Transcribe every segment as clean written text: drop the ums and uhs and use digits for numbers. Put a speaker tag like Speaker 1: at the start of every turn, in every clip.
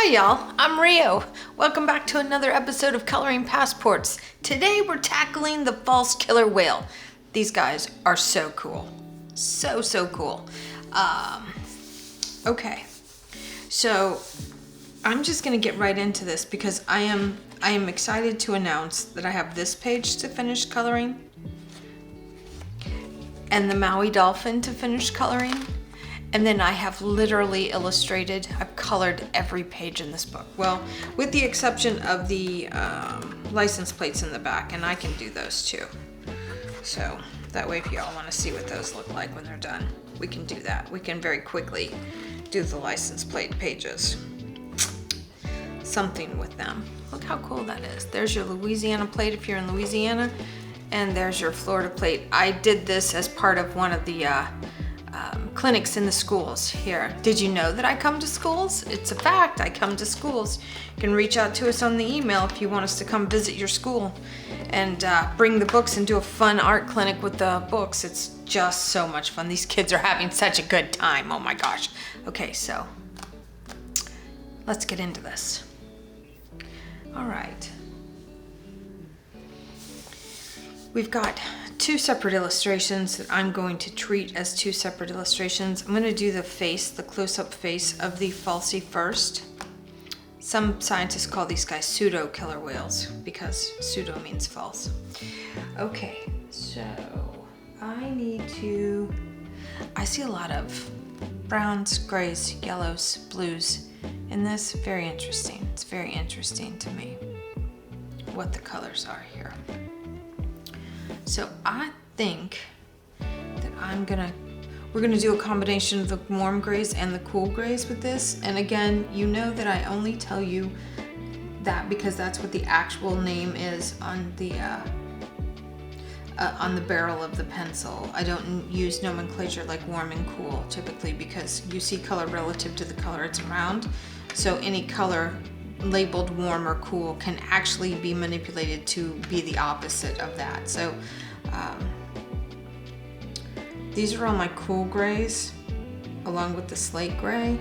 Speaker 1: Hi y'all, I'm Rio. Welcome back to another episode of Coloring Passports. Today we're tackling the false killer whale. These guys are so cool. So cool. Okay, so I'm just gonna get right into this because I am excited to announce that I have this page to finish coloring and the Maui dolphin to finish coloring. And then I have literally illustrated, I've colored every page in this book. Well, with the exception of the license plates in the back, and I can do those too. So that way if y'all wanna see what those look like when they're done, we can do that. We can very quickly do the license plate pages. Something with them. Look how cool that is. There's your Louisiana plate if you're in Louisiana, and there's your Florida plate. I did this as part of one of the clinics in the schools here. Did you know that I come to schools? It's a fact, I come to schools. You can reach out to us on the email if you want us to come visit your school and bring the books and do a fun art clinic with the books. It's just so much fun. These kids are having such a good time. Oh my gosh. Okay, so let's get into this. All right. We've got two separate illustrations that I'm going to treat as two separate illustrations. I'm going to do the face, the close-up face of the falsie first. Some scientists call these guys pseudo killer whales because pseudo means false. Okay, so I see a lot of browns, grays, yellows, blues in this. Very interesting. It's very interesting to me what the colors are here. So I think that we're gonna do a combination of the warm grays and the cool grays with this. And again, you know that I only tell you that because that's what the actual name is on the barrel of the pencil. I don't use nomenclature like warm and cool typically because you see color relative to the color it's around. So any color labeled warm or cool can actually be manipulated to be the opposite of that. So these are all my cool grays along with the slate gray,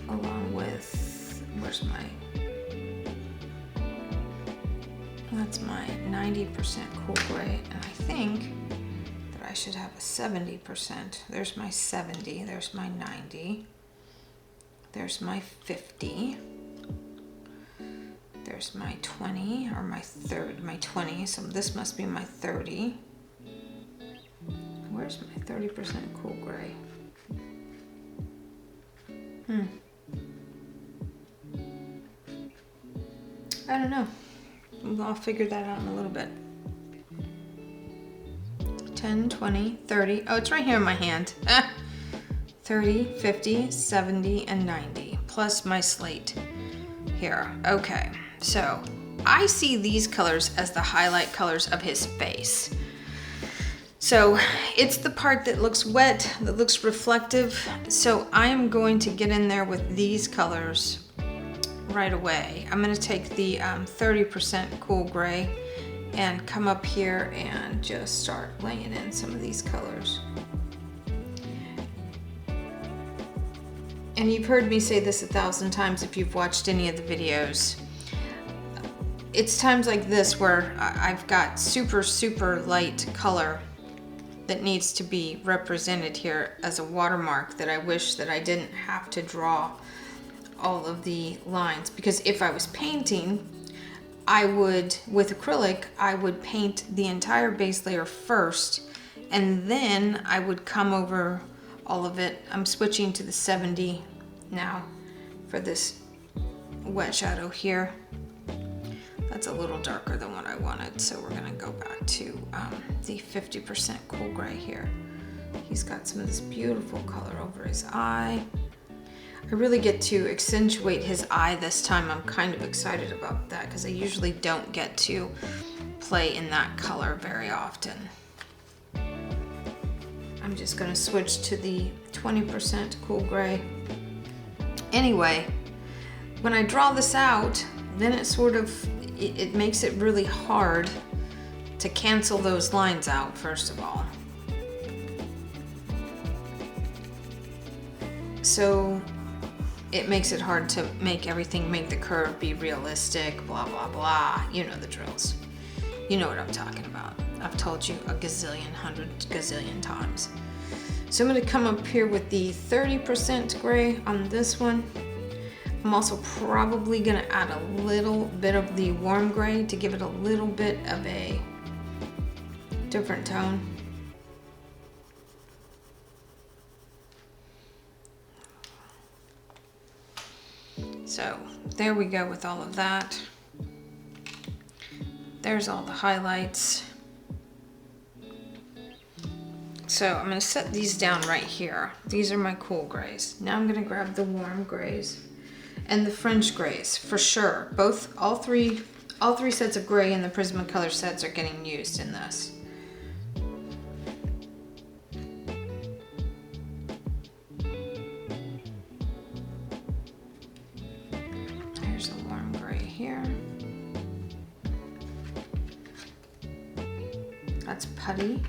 Speaker 1: along with, that's my 90% cool gray, and I think that I should have a 70%. There's my 70, there's my 90, there's my 50. There's my 20, or my 20, so this must be my 30. Where's my 30% cool gray? I don't know. I'll figure that out in a little bit. 10, 20, 30. Oh, it's right here in my hand. 30, 50, 70, and 90, plus my slate here. Okay. So I see these colors as the highlight colors of his face. So it's the part that looks wet, that looks reflective. So I'm going to get in there with these colors right away. I'm going to take the 30% cool gray and come up here and just start laying in some of these colors. And you've heard me say this 1,000 times if you've watched any of the videos. It's times like this where I've got super light color that needs to be represented here as a watermark that I wish that I didn't have to draw all of the lines. Because if I was painting, with acrylic, I would paint the entire base layer first, and then I would come over all of it. I'm switching to the 70 now for this wet shadow here. That's a little darker than what I wanted, so we're gonna go back to the 50% cool gray here. He's got some of this beautiful color over his eye. I really get to accentuate his eye this time. I'm kind of excited about that because I usually don't get to play in that color very often. I'm just gonna switch to the 20% cool gray. Anyway, when I draw this out, then it makes it really hard to cancel those lines out, first of all. So it makes it hard to make the curve be realistic, blah, blah, blah. You know the drills. You know what I'm talking about. I've told you a gazillion, 100 gazillion times. So I'm gonna come up here with the 30% gray on this one. I'm also probably gonna add a little bit of the warm gray to give it a little bit of a different tone. So there we go with all of that. There's all the highlights. So I'm gonna set these down right here. These are my cool grays. Now I'm gonna grab the warm grays and the French grays for sure. All three sets of gray in the Prismacolor sets are getting used in this. Here's a warm gray here. That's putty.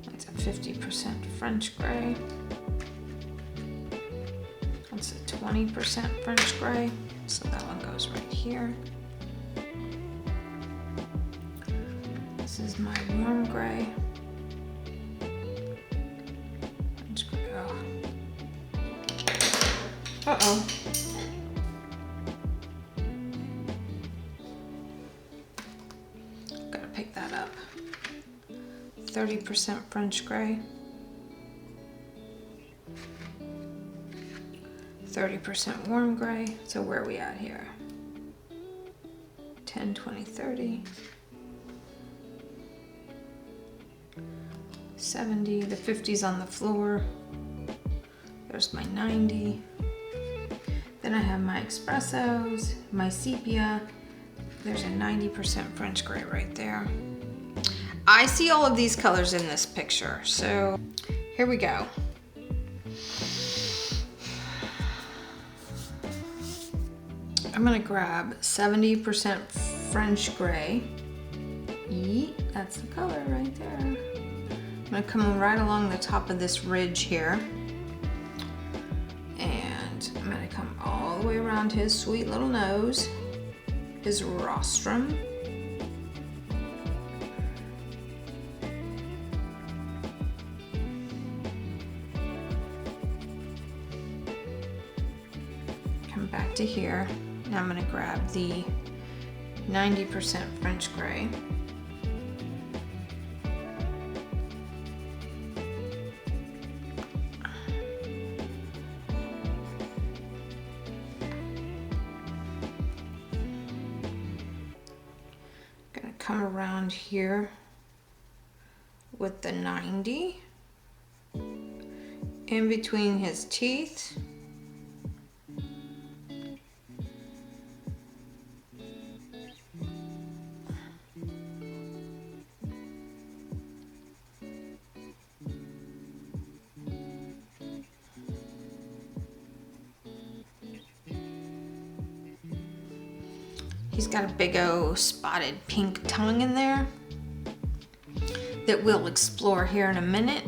Speaker 1: That's a 50% French gray. That's a 20% French gray. So that one goes right here. This is my warm gray. French gray. Oh. Uh-oh. Gotta pick that up. 30% French gray. 30% warm gray. So where are we at here? 10, 20, 30. 70, the 50's on the floor. There's my 90. Then I have my espressos, my sepia. There's a 90% French gray right there. I see all of these colors in this picture, so here we go. I'm gonna grab 70% French gray. Yeet, that's the color right there. I'm gonna come right along the top of this ridge here. And I'm gonna come all the way around his sweet little nose, his rostrum. Come back to here. Now I'm gonna grab the 90% French gray. Gonna come around here with the 90 in between his teeth. He's got a big old spotted pink tongue in there that we'll explore here in a minute.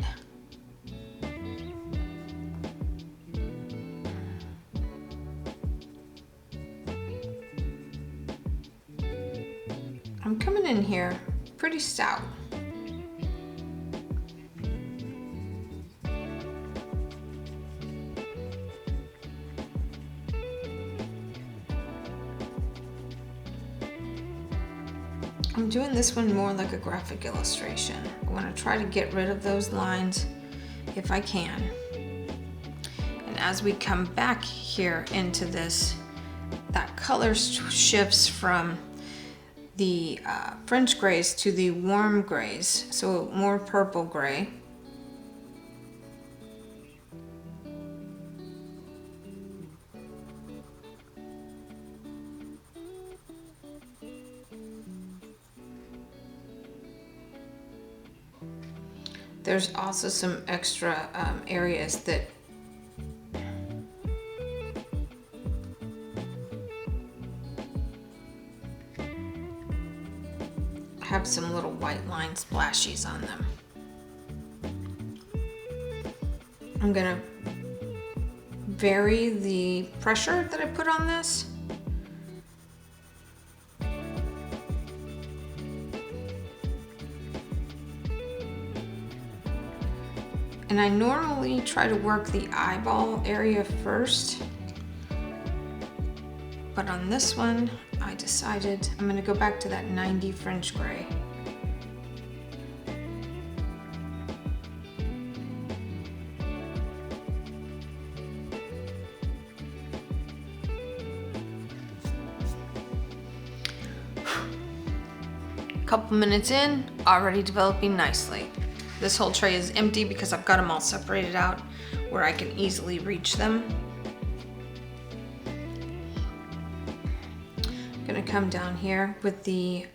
Speaker 1: I'm coming in here pretty stout. I'm doing this one more like a graphic illustration. I want to try to get rid of those lines if I can. And as we come back here into this, that color shifts from the French grays to the warm grays, so more purple gray. There's also some extra areas that have some little white line splashies on them. I'm gonna vary the pressure that I put on this. And I normally try to work the eyeball area first, but on this one, I decided I'm gonna go back to that 90 French gray. Couple minutes in, already developing nicely. This whole tray is empty because I've got them all separated out where I can easily reach them. I'm gonna come down here with the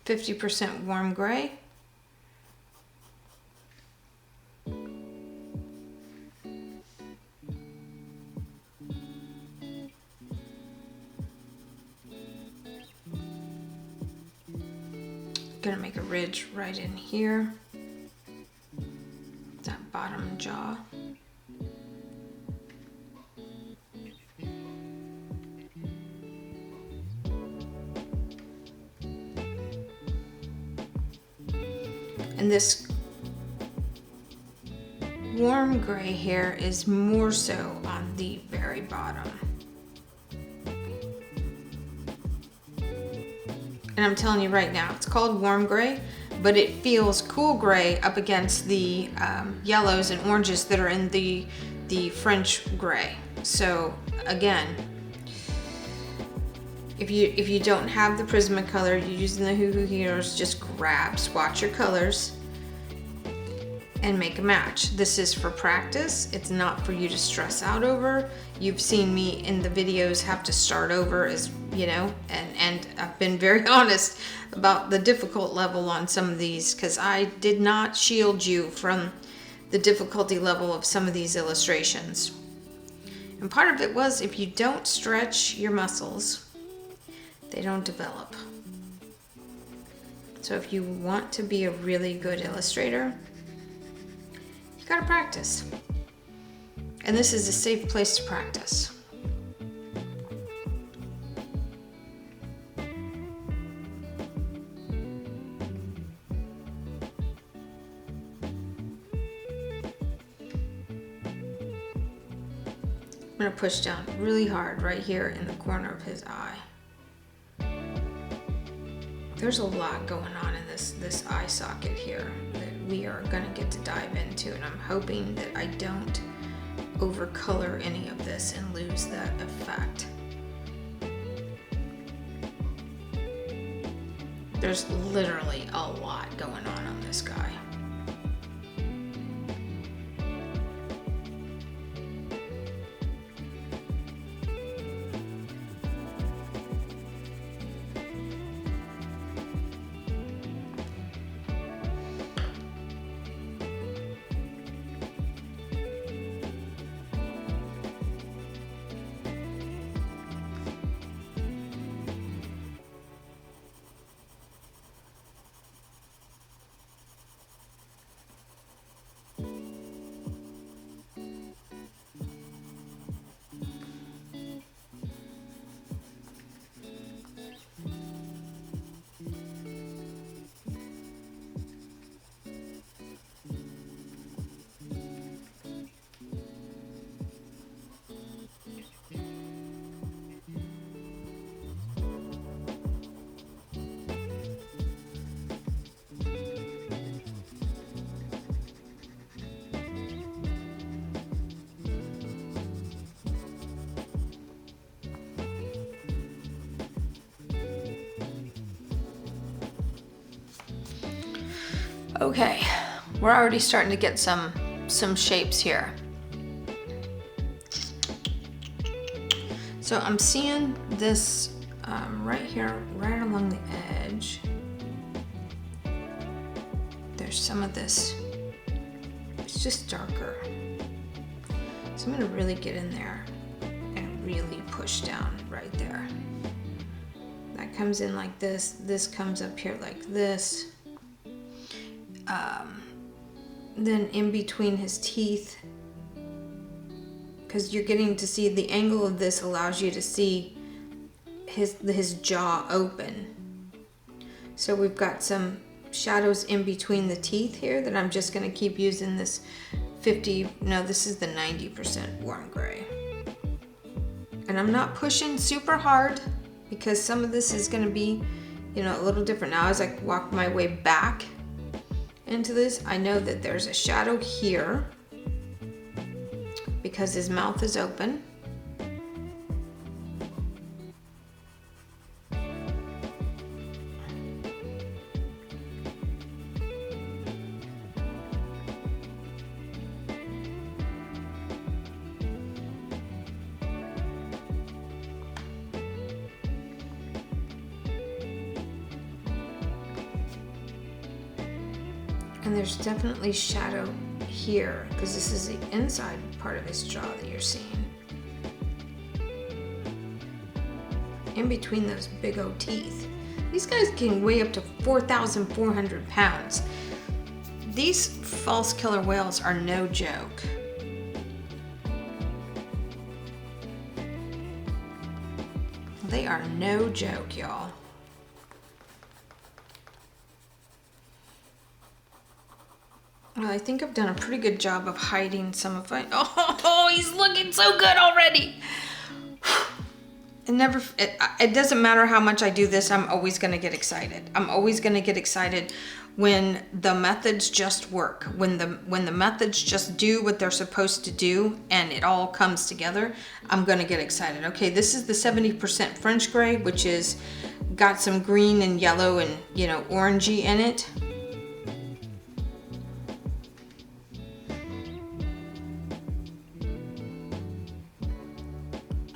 Speaker 1: 50% warm gray. Gonna make a ridge right in here, that bottom jaw. And this warm gray here is more so on the very bottom. And I'm telling you right now, it's called warm gray, but it feels cool gray up against the yellows and oranges that are in the French gray. So again, if you don't have the Prismacolor, you're using the Hoo Hoo Heroes, just swatch your colors and make a match. This is for practice. It's not for you to stress out over. You've seen me in the videos have to start over, as you know, and I've been very honest about the difficult level on some of these, because I did not shield you from the difficulty level of some of these illustrations. And part of it was, if you don't stretch your muscles, they don't develop. So if you want to be a really good illustrator, you gotta practice. And this is a safe place to practice. I'm gonna push down really hard right here in the corner of his eye. There's a lot going on in this eye socket here that we are gonna get to dive into, and I'm hoping that I don't overcolor any of this and lose that effect. There's literally a lot going on this guy. Okay, we're already starting to get some shapes here. So I'm seeing this right here, right along the edge. There's some of this, it's just darker. So I'm gonna really get in there and really push down right there. That comes in like this, this comes up here like this. Then in between his teeth because you're getting to see the angle of this allows you to see his jaw open. So we've got some shadows in between the teeth here that I'm just going to keep using this 50, no, this is the 90% warm gray. And I'm not pushing super hard because some of this is going to be, you know, a little different. Now as I walk my way back into this, I know that there's a shadow here because his mouth is open. And there's definitely shadow here because this is the inside part of his jaw that you're seeing. In between those big old teeth. These guys can weigh up to 4,400 pounds. These false killer whales are no joke. They are no joke, y'all. Well, I think I've done a pretty good job of hiding some of my... Oh, he's looking so good already. It doesn't matter how much I do this, I'm always going to get excited. I'm always going to get excited when the methods just work. When the methods just do what they're supposed to do and it all comes together, I'm going to get excited. Okay, this is the 70% French gray, which is got some green and yellow and, you know, orangey in it.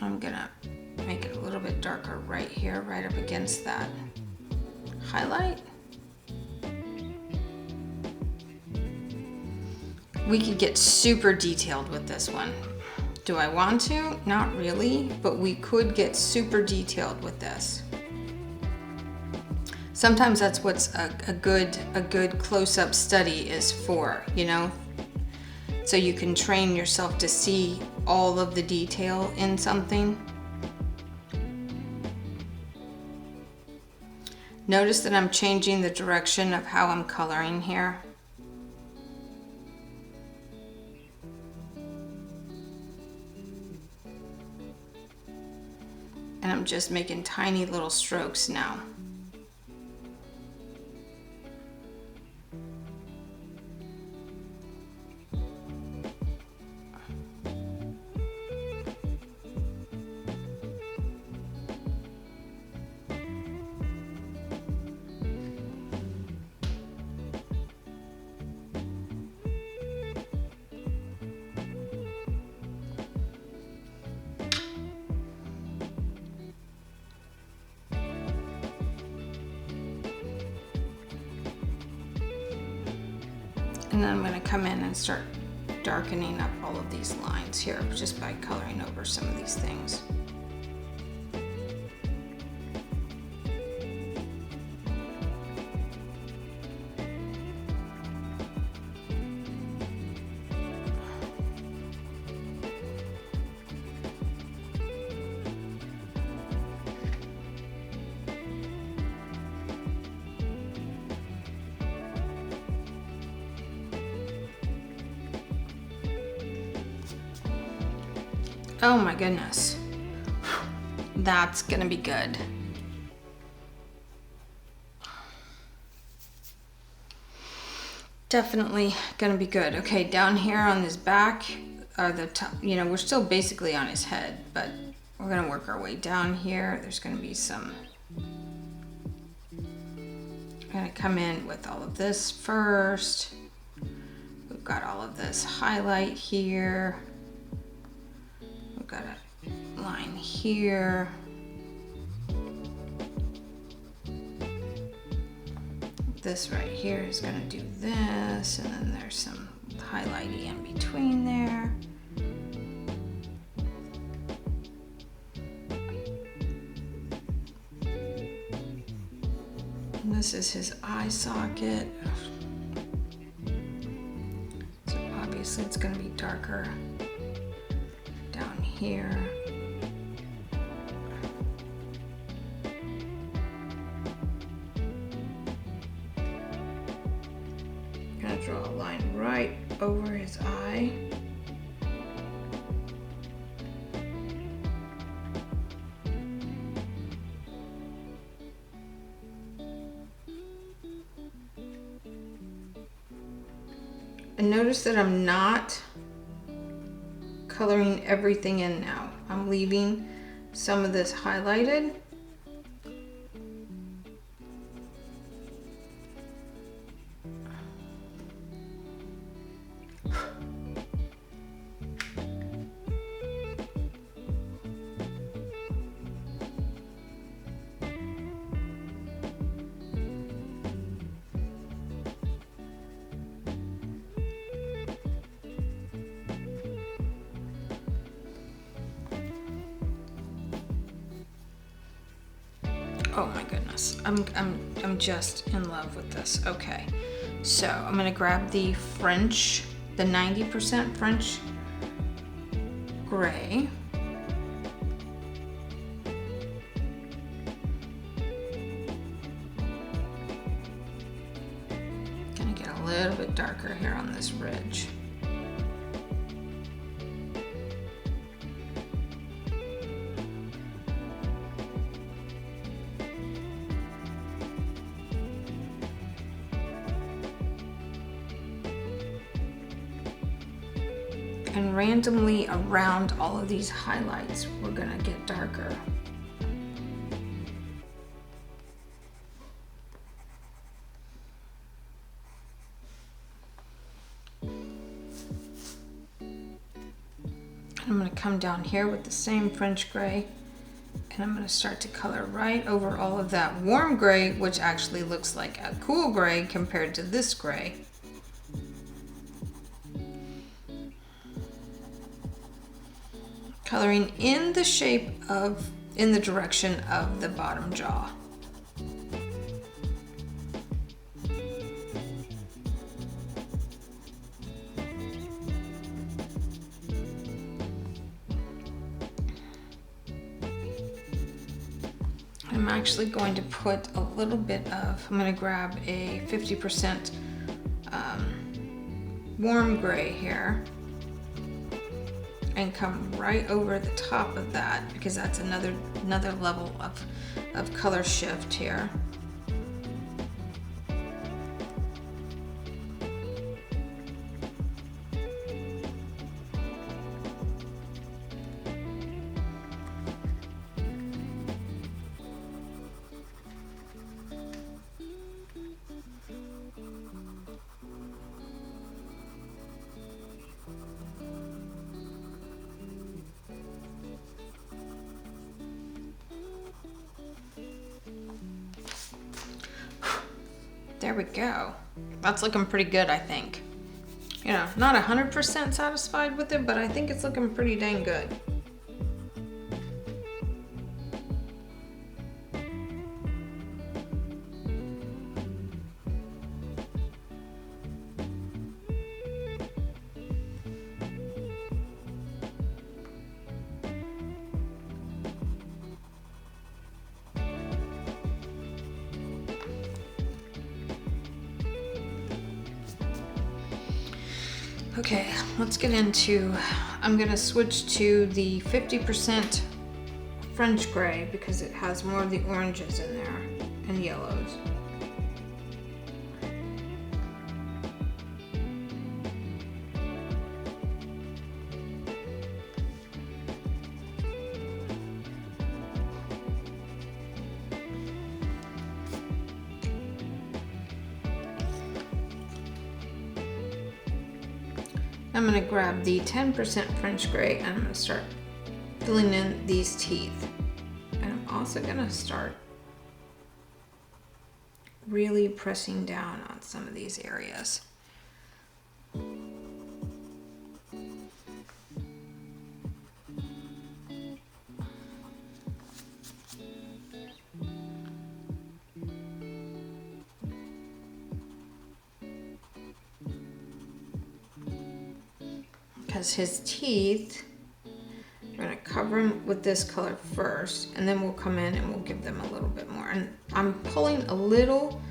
Speaker 1: I'm gonna make it a little bit darker right here, right up against that highlight. We could get super detailed with this one. Do I want to? Not really, but we could get super detailed with this. Sometimes that's what's a good close-up study is for, you know? So you can train yourself to see all of the detail in something. Notice that I'm changing the direction of how I'm coloring here. And I'm just making tiny little strokes now. And then I'm going to come in and start darkening up all of these lines here just by coloring over some of these things. Oh my goodness. That's gonna be good. Definitely gonna be good. Okay, down here on his back are the top, you know, we're still basically on his head, but we're gonna work our way down here. There's gonna be some, I'm gonna come in with all of this first. We've got all of this highlight here. We've got a line here. This right here is going to do this, and then there's some highlighty in between there. And this is his eye socket. So obviously it's going to be darker down here. Gonna draw a line right over his eye. And notice that I'm not coloring everything in now. I'm leaving some of this highlighted. Oh my goodness, I'm just in love with this. Okay, so I'm gonna grab the 90% French gray. Gonna get a little bit darker here on this ridge. And randomly around all of these highlights, we're gonna get darker. I'm gonna come down here with the same French gray, and I'm gonna start to color right over all of that warm gray, which actually looks like a cool gray compared to this gray. Coloring in the shape of, in the direction of the bottom jaw. I'm actually going to put a little bit of, I'm going to grab a 50% warm gray here and come right over the top of that, because that's another level of color shift here. There we go. That's looking pretty good, I think. You know, not 100% satisfied with it, but I think it's looking pretty dang good. Okay, let's get into, I'm gonna switch to the 50% French gray because it has more of the oranges in there and yellows. I'm going to grab the 10% French gray and I'm going to start filling in these teeth. And I'm also going to start really pressing down on some of these areas. Because his teeth We're gonna cover them with this color first, and then we'll come in and we'll give them a little bit more. And I'm pulling a little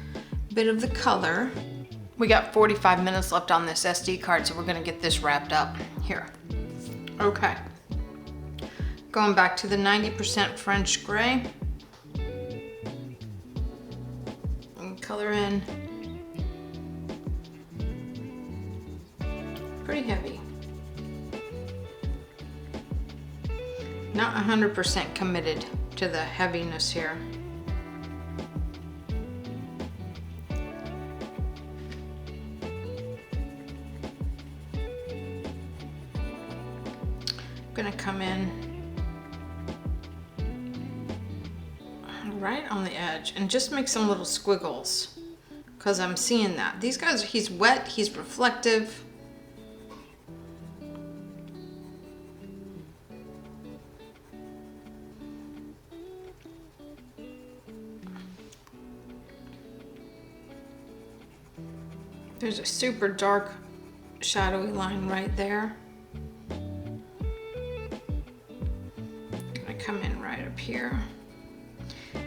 Speaker 1: bit of the color. We got 45 minutes left on this SD card, so we're gonna get this wrapped up here. Okay. Going back to the 90% French gray. And color in. Pretty heavy. Not 100% committed to the heaviness here. I'm gonna come in right on the edge and just make some little squiggles, because I'm seeing that. These guys, he's wet, he's reflective. There's a super dark shadowy line right there. I come in right up here.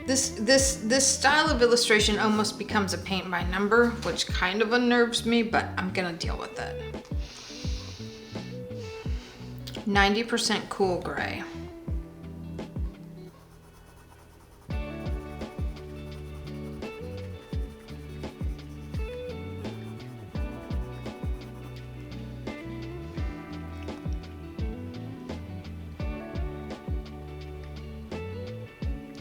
Speaker 1: This style of illustration almost becomes a paint by number, which kind of unnerves me, but I'm gonna deal with it. 90% cool gray.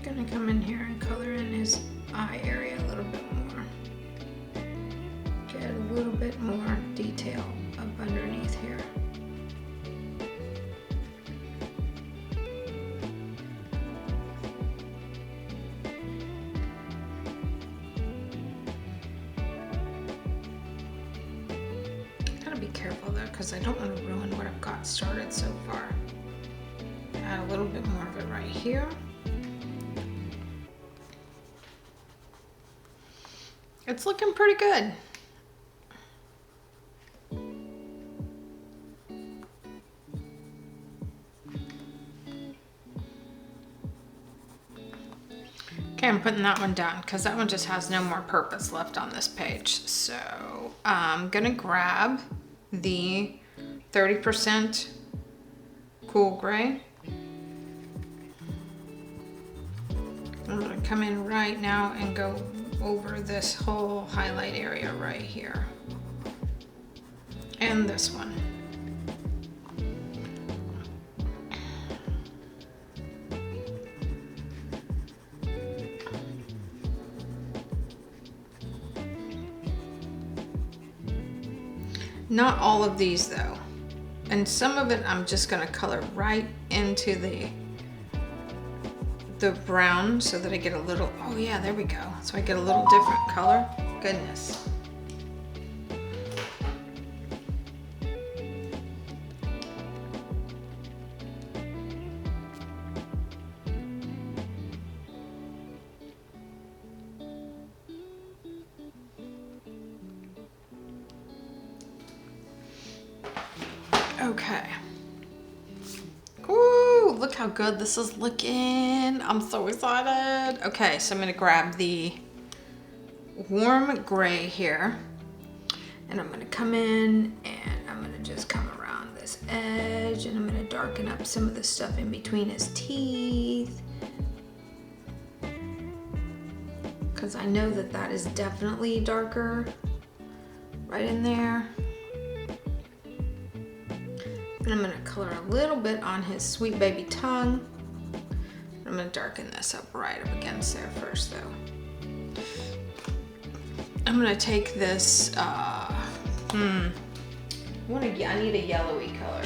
Speaker 1: Gonna come in here and color in his eye area a little bit more. Get a little bit more detail up underneath here. Gotta be careful though, because I don't want to ruin what I've got started so far. Add a little bit more of it right here. It's looking pretty good. Okay, I'm putting that one down because that one just has no more purpose left on this page. So I'm gonna grab the 30% cool gray. I'm gonna come in right now and go over this whole highlight area right here. And this one. Not all of these though. And some of it I'm just gonna color right into the brown so that I get a little, oh yeah, there we go. So I get a little different color. Goodness. Okay. Ooh, look how good this is looking. I'm so excited. Okay, so I'm gonna grab the warm gray here and I'm gonna come in and I'm gonna just come around this edge and I'm gonna darken up some of the stuff in between his teeth, because I know that that is definitely darker right in there. And I'm gonna color a little bit on his sweet baby tongue. I'm gonna darken this up right up against there first though. I'm gonna take this, I need a yellowy color.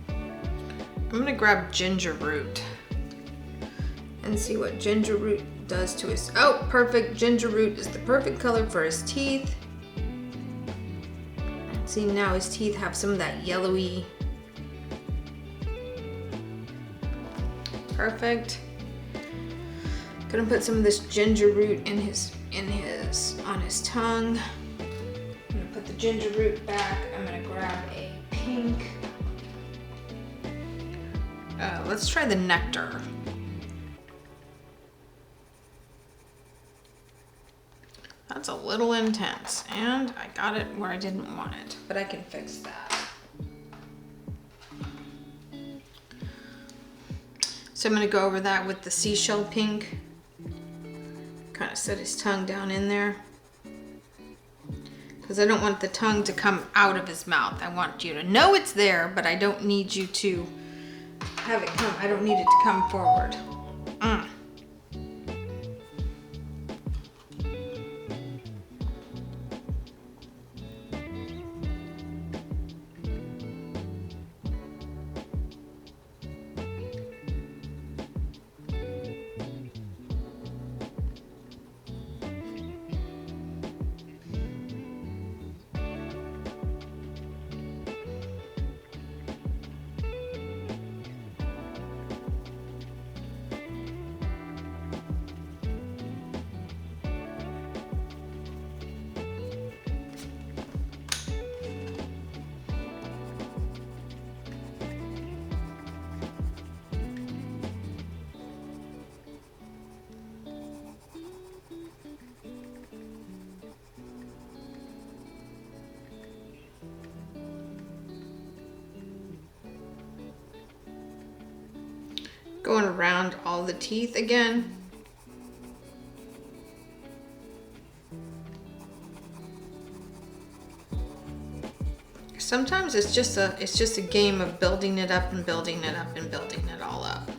Speaker 1: I'm gonna grab ginger root and see what ginger root does to his, oh, perfect. Ginger root is the perfect color for his teeth. See, now his teeth have some of that yellowy. Perfect. Gonna put some of this ginger root on his tongue. I'm gonna put the ginger root back. I'm gonna grab a pink. Let's try the nectar. That's a little intense, and I got it where I didn't want it, but I can fix that. So I'm going to go over that with the seashell pink. Kind of set his tongue down in there. Because I don't want the tongue to come out of his mouth. I want you to know it's there, but I don't need you to have it come. I don't need it to come forward. Going around all the teeth again. Sometimes it's just a game of building it up and building it up and building it all up.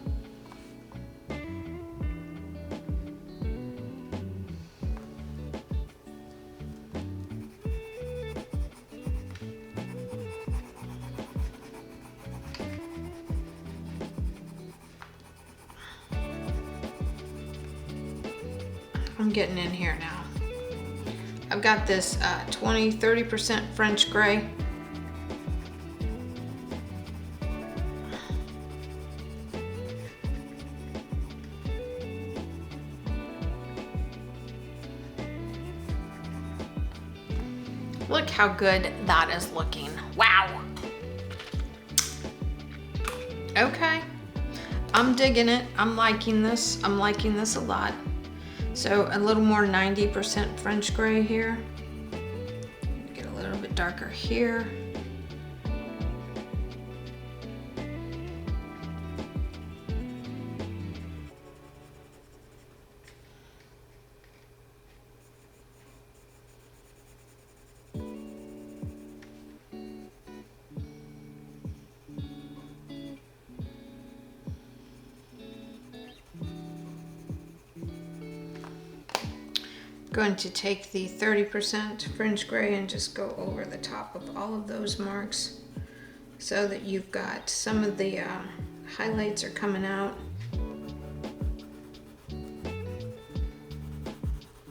Speaker 1: I'm getting in here now. I've got this 20-30% French gray. Look how good that is looking. Wow. Okay. I'm digging it. I'm liking this. I'm liking this a lot. So a little more 90% French gray here. Get a little bit darker here. Going to take the 30% French gray and just go over the top of all of those marks so that you've got some of the highlights are coming out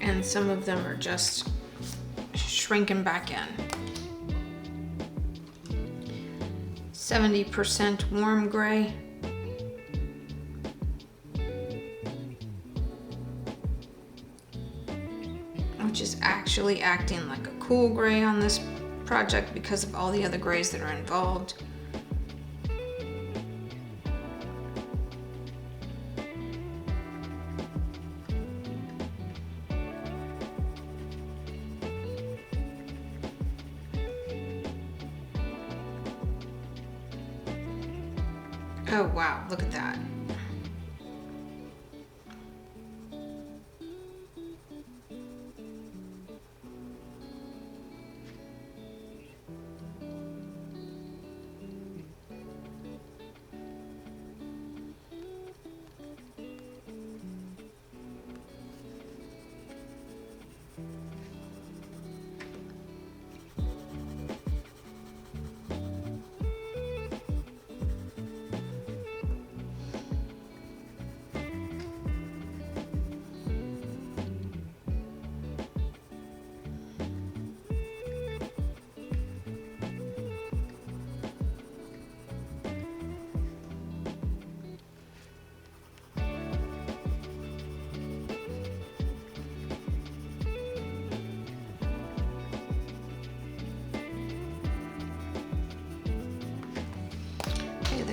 Speaker 1: and some of them are just shrinking back in. 70% warm gray. Which is actually acting like a cool gray on this project because of all the other grays that are involved. Oh wow, look at that.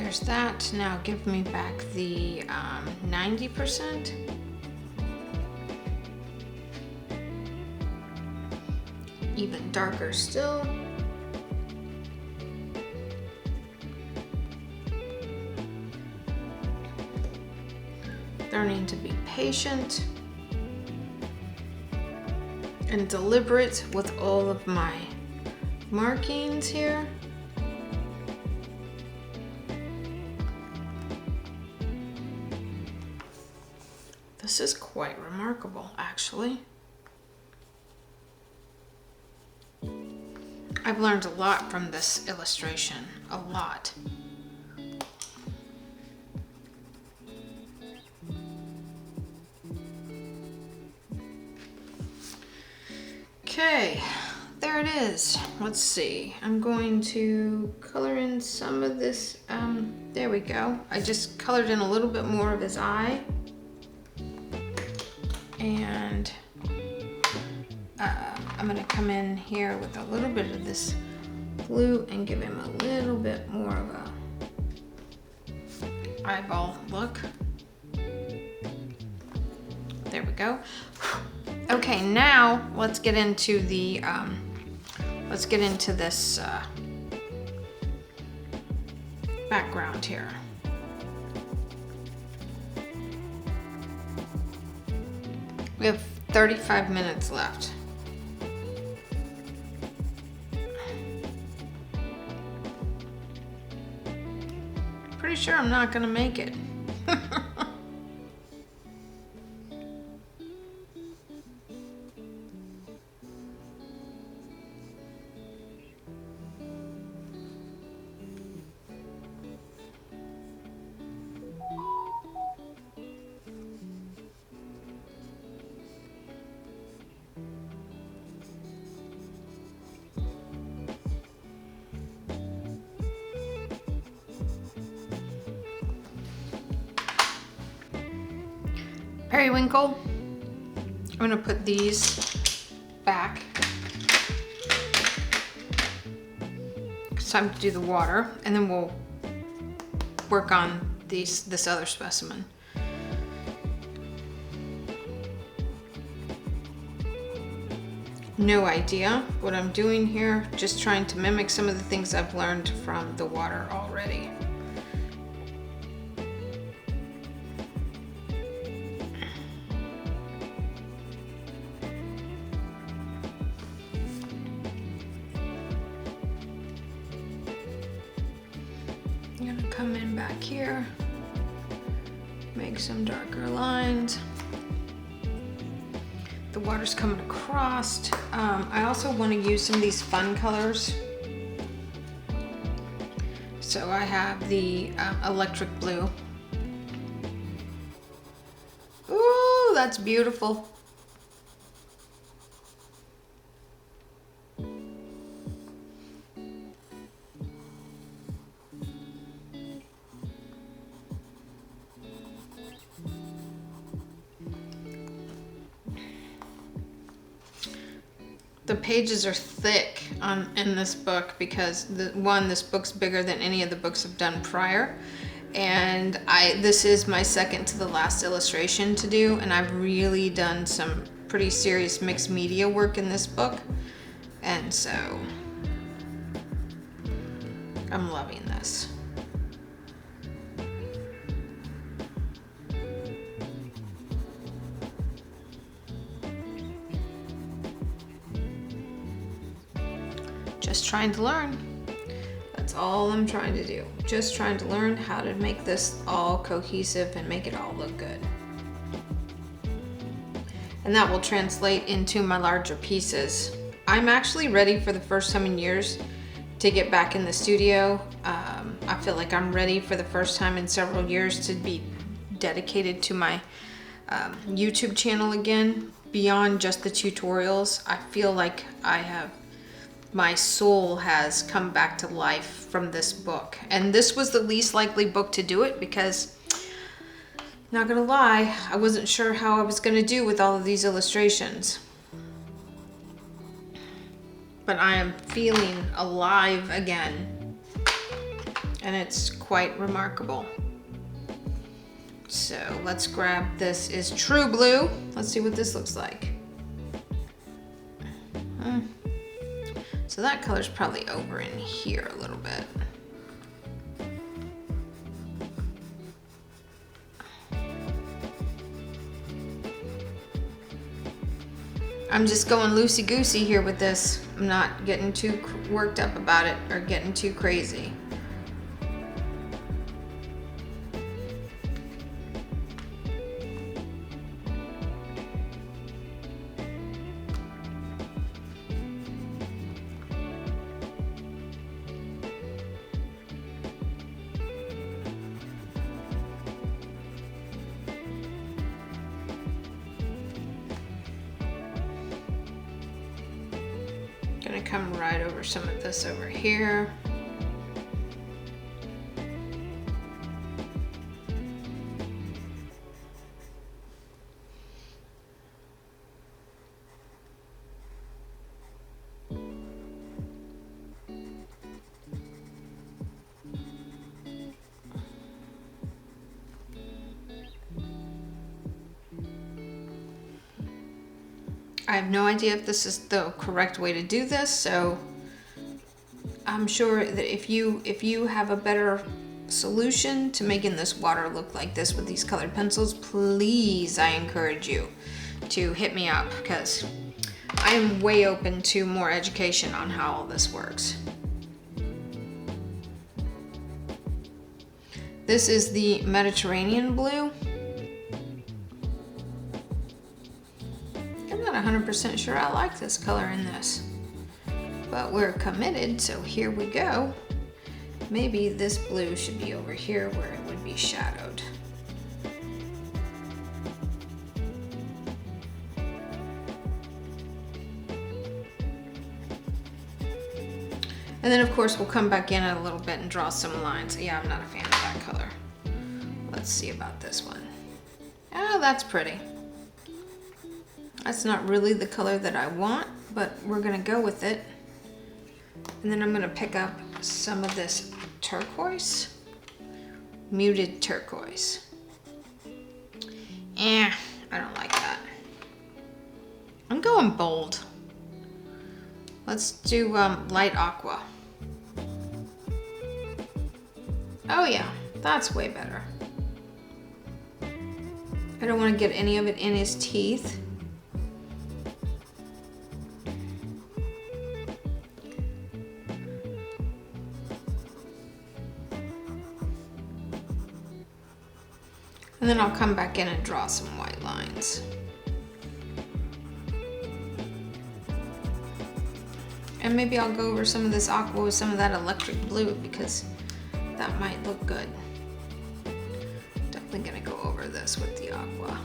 Speaker 1: there's that. Now give me back the 90%. Even darker still. Learning to be patient and deliberate with all of my markings here. This is quite remarkable, actually. I've learned a lot from this illustration, a lot. Okay, there it is. Let's see. I'm going to color in some of this. There we go. I just colored in a little bit more of his eye. And I'm gonna come in here with a little bit of this blue and give him a little bit more of a eyeball look. There we go. Okay, now let's get into the this background here. We have 35 minutes left. Pretty sure I'm not gonna make it. Periwinkle, I'm gonna put these back. It's time to do the water, and then we'll work on this other specimen. No idea what I'm doing here, just trying to mimic some of the things I've learned from the water already. I'm gonna come in back here, make some darker lines. The water's coming across. I also want to use some of these fun colors. So I have the electric blue. Ooh, that's beautiful. The pages are thick in this book because this book's bigger than any of the books I've done prior, and this is my second to the last illustration to do, and I've really done some pretty serious mixed media work in this book, and so I'm loving this. Just trying to learn. That's all I'm trying to do. Just trying to learn how to make this all cohesive and make it all look good. And that will translate into my larger pieces. I'm actually ready for the first time in years to get back in the studio. I feel like I'm ready for the first time in several years to be dedicated to my YouTube channel again, beyond just the tutorials. I feel like my soul has come back to life from this book. And this was the least likely book to do it because, not gonna lie, I wasn't sure how I was gonna do with all of these illustrations. But I am feeling alive again. and it's quite remarkable. So let's grab, this is True Blue. Let's see what this looks like. So that color's probably over in here a little bit. I'm just going loosey-goosey here with this. I'm not getting too worked up about it or getting too crazy. Gonna come right over some of this over here. I have no idea if this is the correct way to do this, so I'm sure that if you have a better solution to making this water look like this with these colored pencils, please, I encourage you to hit me up, because I am way open to more education on how all this works. This is the Mediterranean blue. I'm not 100% sure I like this color in this, but we're committed, so here we go. Maybe this blue should be over here where it would be shadowed. And then of course we'll come back in a little bit and draw some lines. Yeah, I'm not a fan of that color. Let's see about this one. Oh, that's pretty. That's not really the color that I want, but we're gonna go with it. And then I'm gonna pick up some of this turquoise, muted turquoise. I don't like that. I'm going bold. Let's do light aqua. Oh yeah, that's way better. I don't want to get any of it in his teeth. And then I'll come back in and draw some white lines. And maybe I'll go over some of this aqua with some of that electric blue, because that might look good. Definitely gonna go over this with the aqua.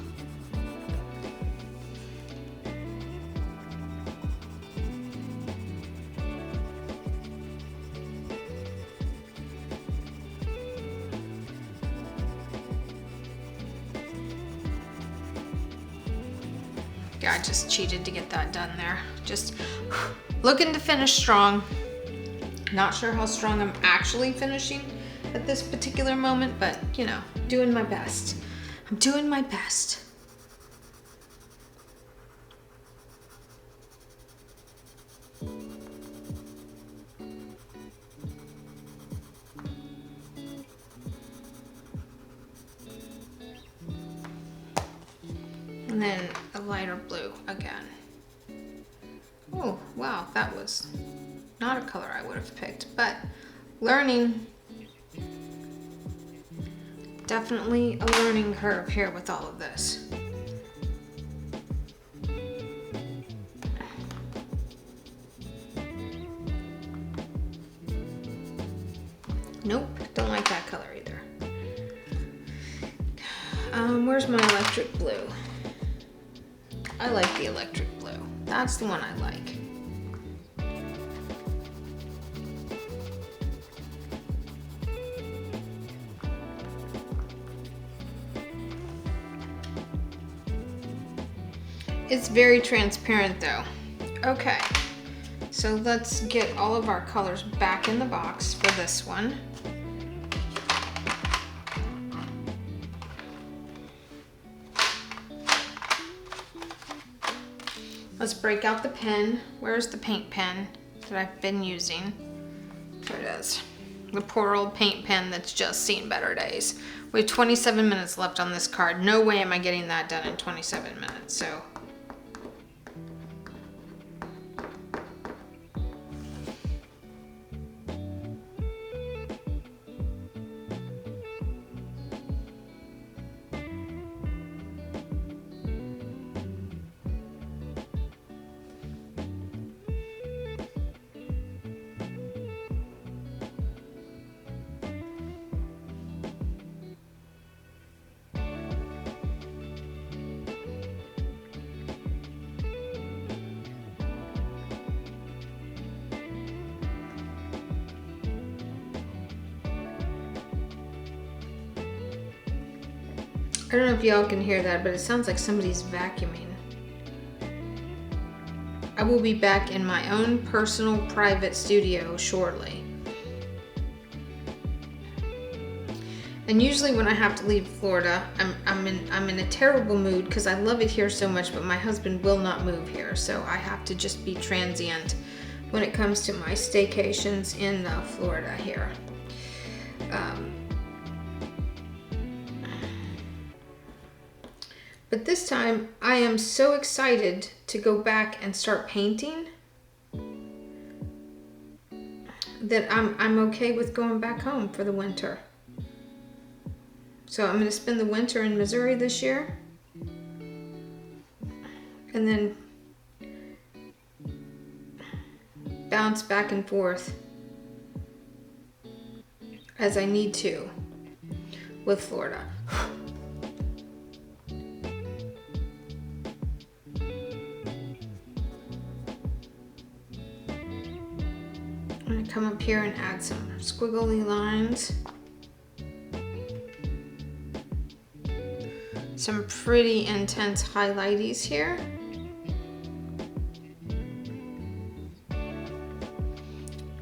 Speaker 1: Yeah, I just cheated to get that done there. Just looking to finish strong. Not sure how strong I'm actually finishing at this particular moment, but you know, doing my best. I'm doing my best. And then a lighter blue again. Oh, wow, that was not a color I would have picked, but learning. Definitely a learning curve here with all of this. Nope, don't like that color either. Where's my electric blue? I like the electric blue. That's the one I like. It's very transparent though. Okay, so let's get all of our colors back in the box for this one. let's break out the pen. Where's the paint pen that I've been using? Here it is. The poor old paint pen that's just seen better days. We have 27 minutes left on this card. No way am I getting that done in 27 minutes, so. I don't know if y'all can hear that, but it sounds like somebody's vacuuming. I will be back in my own personal private studio shortly. And usually when I have to leave Florida, I'm in a terrible mood because I love it here so much, but my husband will not move here, so I have to just be transient when it comes to my staycations in Florida here. But this time, I am so excited to go back and start painting that I'm okay with going back home for the winter. So I'm gonna spend the winter in Missouri this year, and then bounce back and forth as I need to with Florida. I'm gonna come up here and add some squiggly lines. Some pretty intense highlighties here.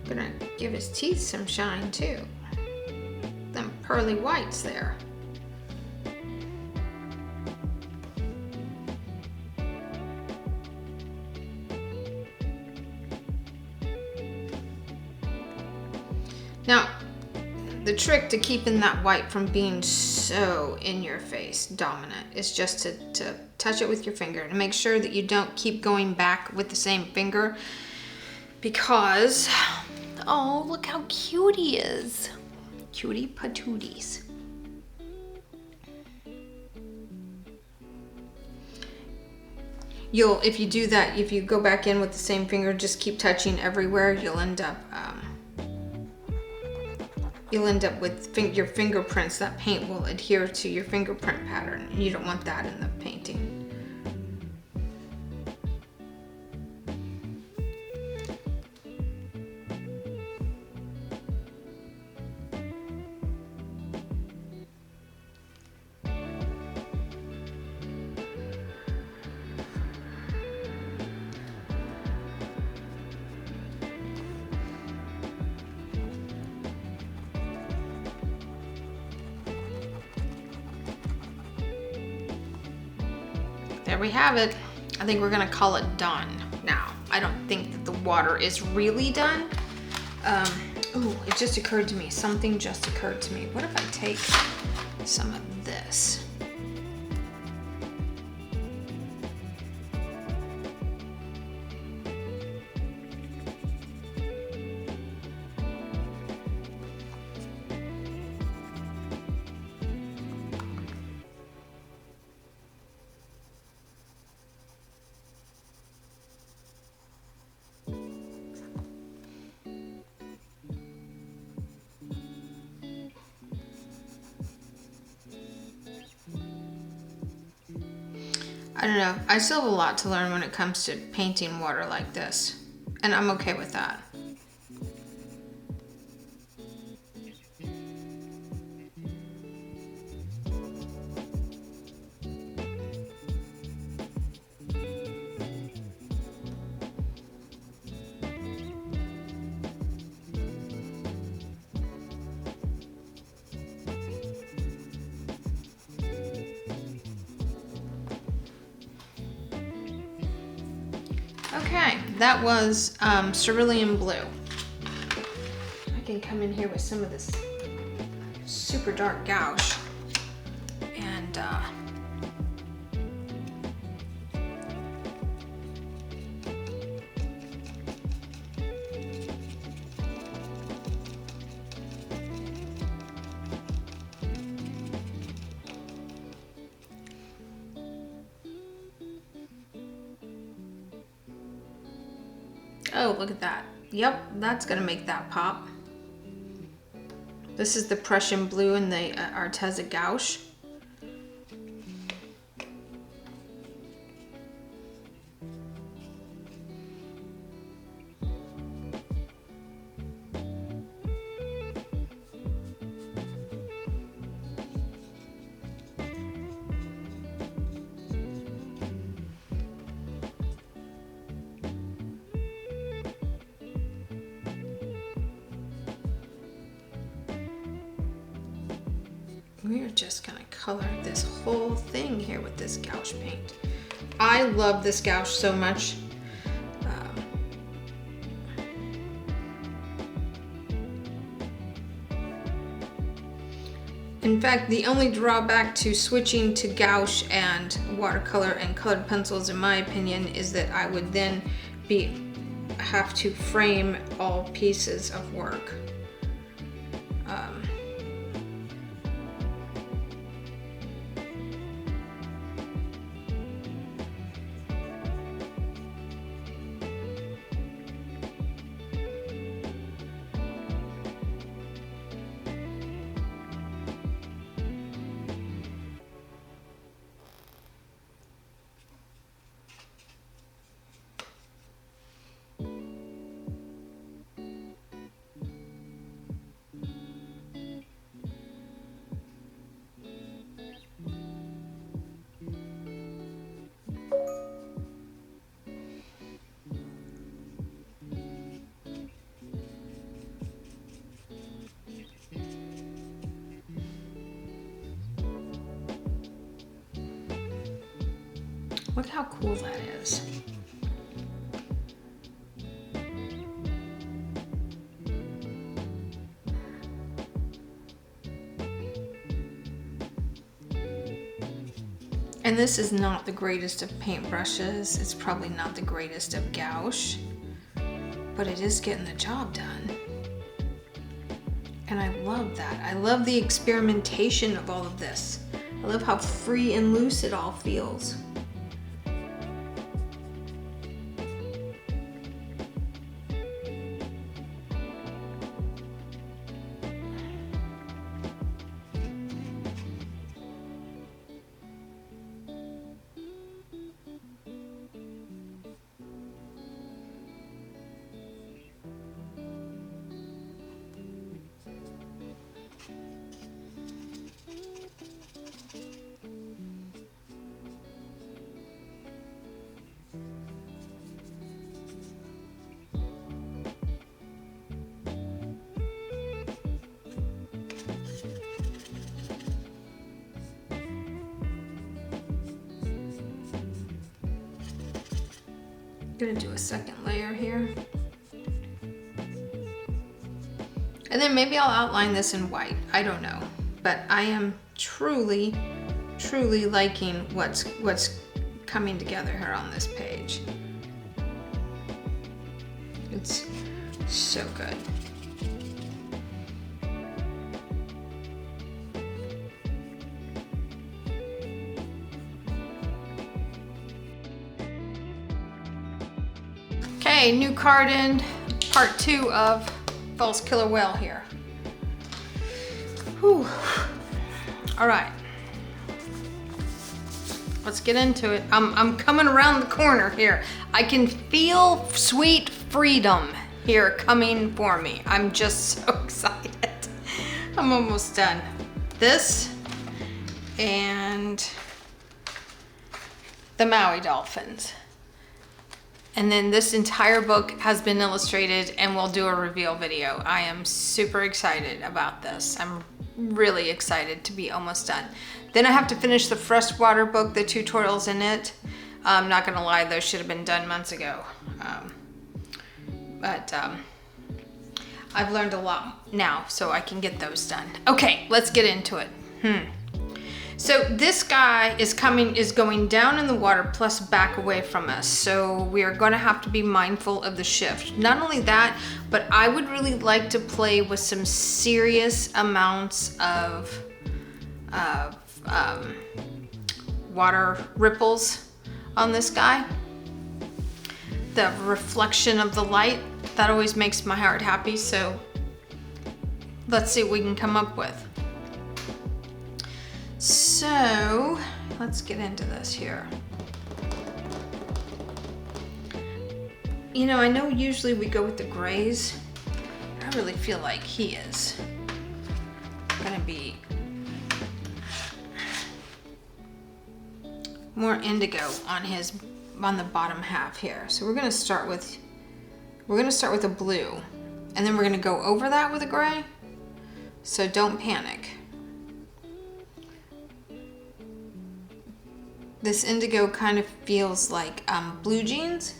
Speaker 1: Gonna give his teeth some shine too. Them pearly whites there. Now, the trick to keeping that white from being so in your face dominant is just to touch it with your finger and make sure that you don't keep going back with the same finger, because, oh, look how cute he is. Cutie patooties. If you do that, if you go back in with the same finger, just keep touching everywhere, you'll end up with your fingerprints. That paint will adhere to your fingerprint pattern, and you don't want that in the painting. There we have it. I think we're gonna call it done now. I don't think that the water is really done. Oh, it just occurred to me. Something just occurred to me. What if I take some of this? I don't know. I still have a lot to learn when it comes to painting water like this, and I'm okay with that. Okay, that was cerulean blue. I can come in here with some of this super dark gouache and oh, look at that. Yep, that's gonna make that pop. This is the Prussian blue and the Arteza gouache. We're just gonna color this whole thing here with this gouache paint. I love this gouache so much. In fact, the only drawback to switching to gouache and watercolor and colored pencils, in my opinion, is that I would then have to frame all pieces of work. Look how cool that is. And this is not the greatest of paintbrushes. It's probably not the greatest of gouache, but it is getting the job done. And I love that. I love the experimentation of all of this. I love how free and loose it all feels. I'm gonna do a second layer here. And then maybe I'll outline this in white. I don't know. But I am truly, truly liking what's coming together here on this page. It's so good. Okay, new card in, part 2 of False Killer Whale here. Whew. All right, let's get into it. I'm coming around the corner here. I can feel sweet freedom here coming for me. I'm just so excited. I'm almost done. This and the Maui dolphins. And then this entire book has been illustrated and we'll do a reveal video. I am super excited about this. I'm really excited to be almost done. Then I have to finish the freshwater book, the tutorials in it. I'm not gonna lie, those should have been done months ago. But I've learned a lot now, so I can get those done. Okay, let's get into it. So this guy is going down in the water plus back away from us. So we are gonna have to be mindful of the shift. Not only that, but I would really like to play with some serious amounts of water ripples on this guy. The reflection of the light, that always makes my heart happy. So let's see what we can come up with. So let's get into this here. You know, I know usually we go with the grays. I really feel like he is gonna be more indigo on the bottom half here. So we're gonna start with a blue, and then we're gonna go over that with a gray. So don't panic. This indigo kind of feels like blue jeans.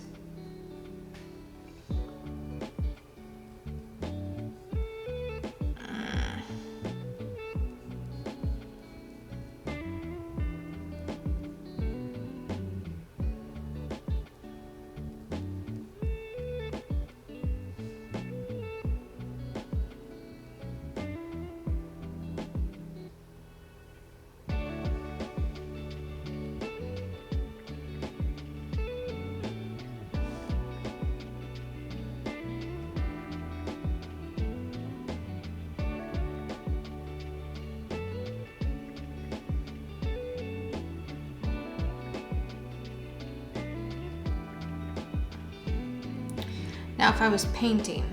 Speaker 1: Now, if I was painting,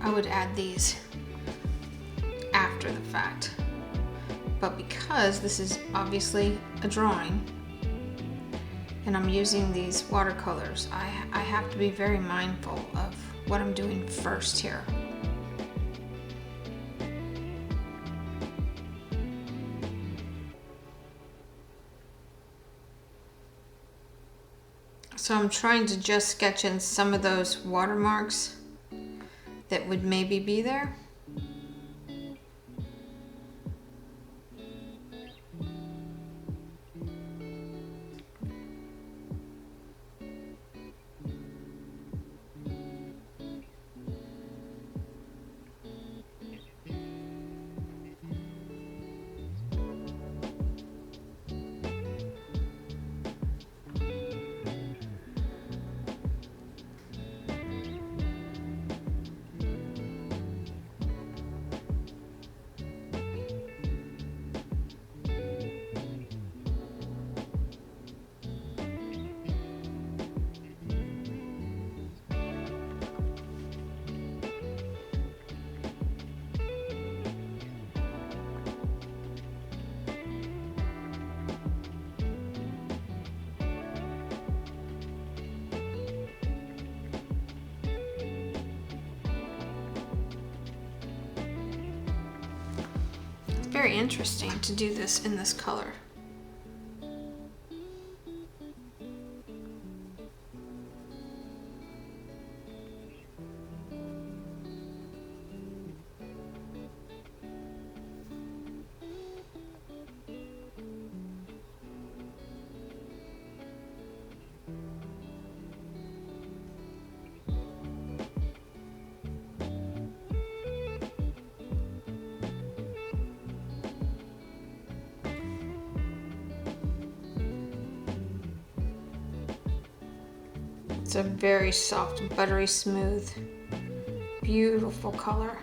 Speaker 1: I would add these after the fact. But because this is obviously a drawing and I'm using these watercolors, I have to be very mindful of what I'm doing first here. So I'm trying to just sketch in some of those watermarks that would maybe be there. Very interesting to do this in this color. It's a very soft, buttery smooth, beautiful color.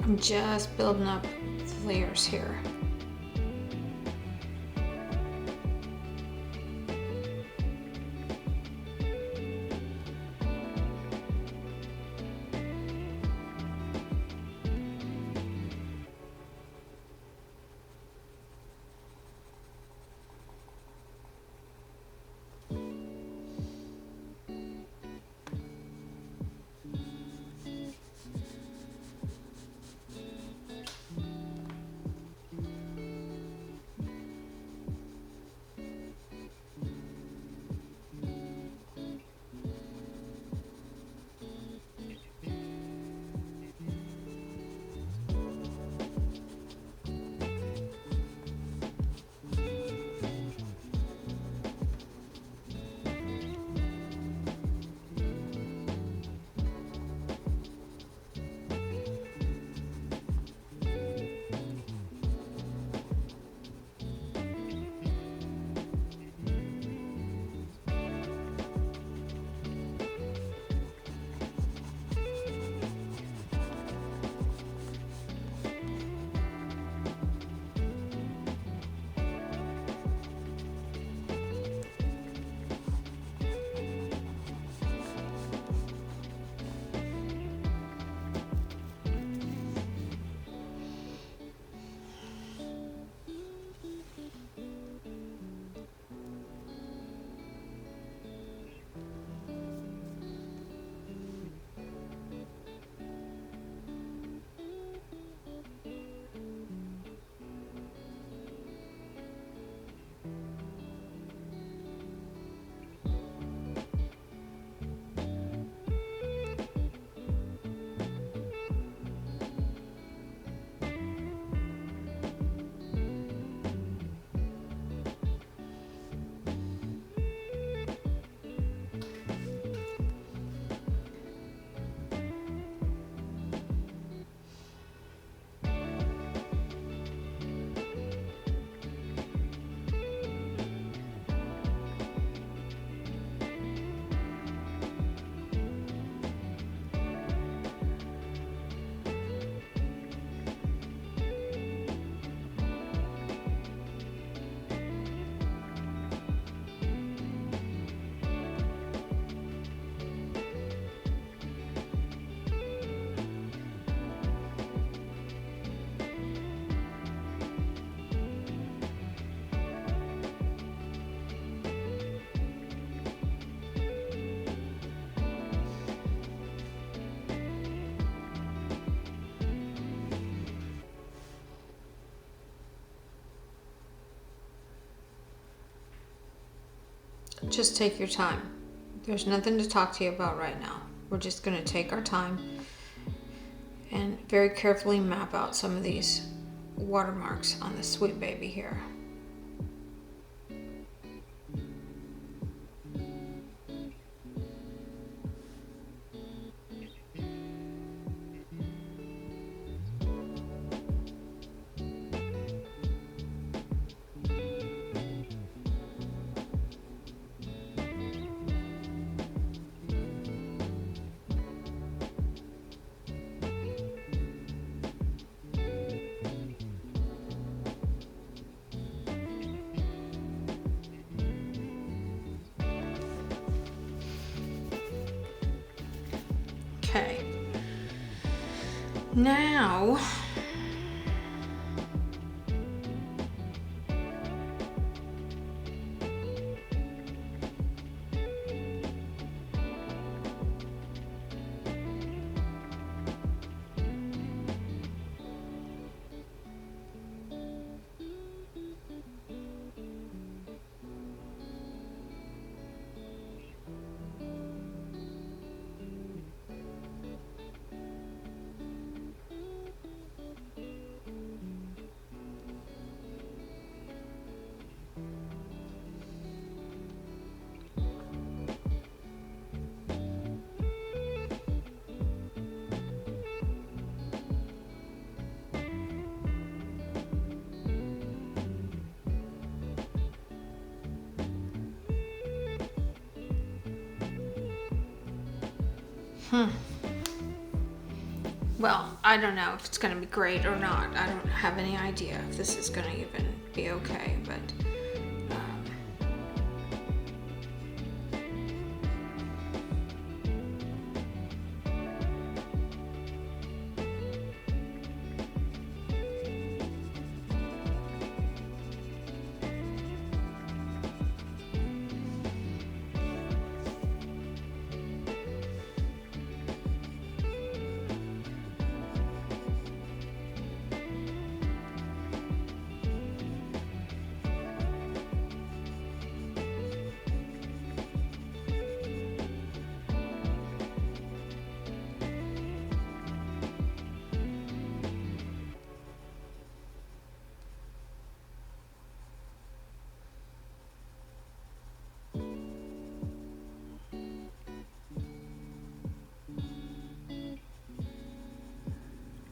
Speaker 1: I'm just building up the layers here. Just take your time. There's nothing to talk to you about right now. We're just going to take our time and very carefully map out some of these watermarks on the sweet baby here. Okay, now well, I don't know if it's going to be great or not. I don't have any idea if this is going to even be okay, but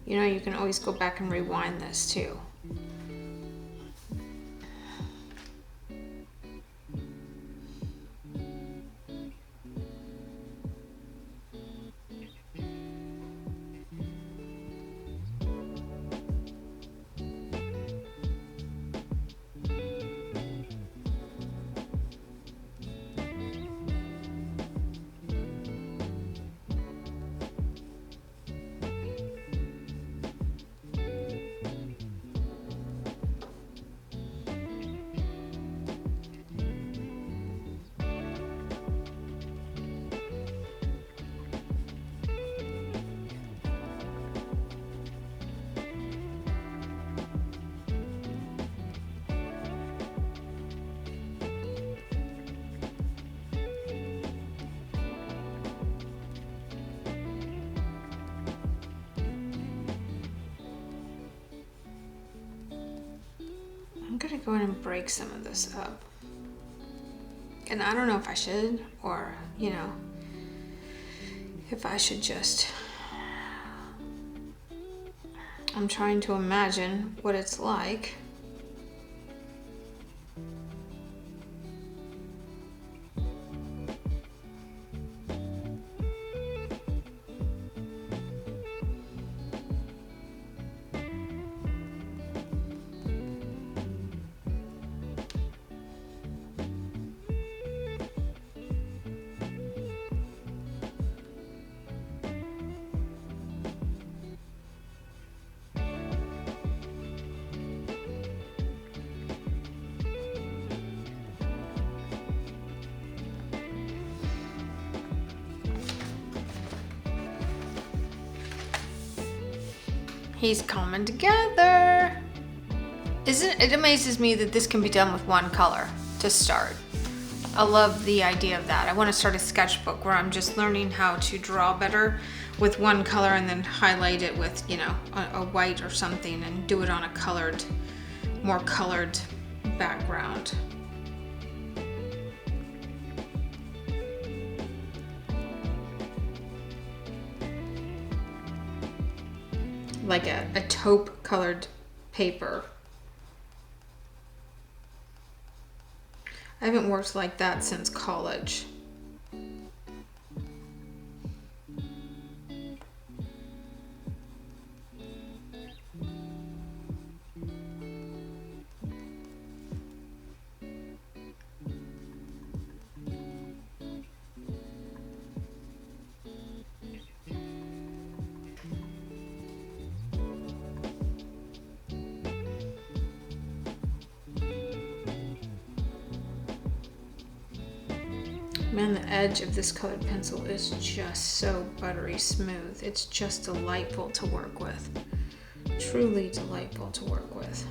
Speaker 1: you know, you can always go back and rewind this too. I'm gonna go in and break some of this up. And I don't know if I should, or, you know, if I should just... I'm trying to imagine what it's like. He's coming together. It amazes me that this can be done with one color to start. I love the idea of that. I want to start a sketchbook where I'm just learning how to draw better with one color and then highlight it with, you know, a white or something and do it on a colored, more colored background. Like a taupe colored paper. I haven't worked like that since college. Man, the edge of this colored pencil is just so buttery smooth. It's just delightful to work with. Truly delightful to work with.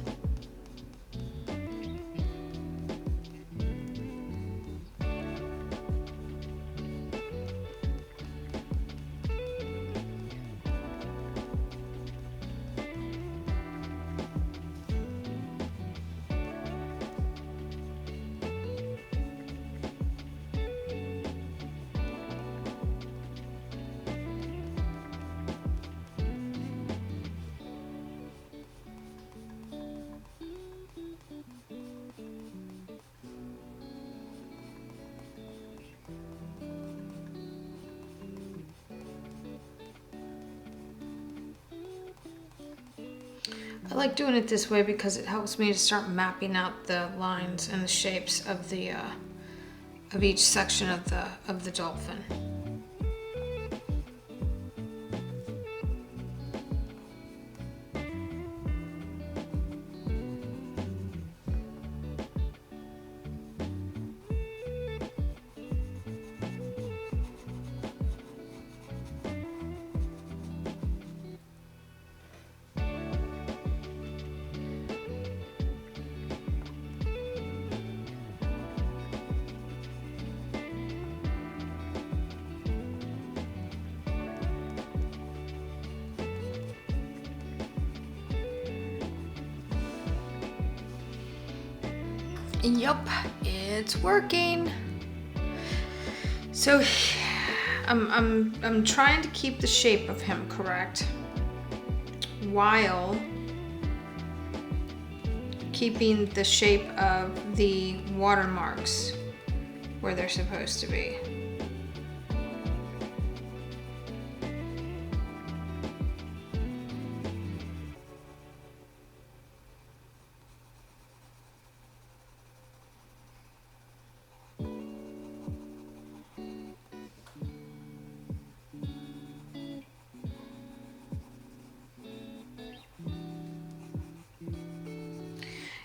Speaker 1: I like doing it this way because it helps me to start mapping out the lines and the shapes of the of each section of the dolphin. Yup, it's working. So I'm trying to keep the shape of him correct while keeping the shape of the watermarks where they're supposed to be.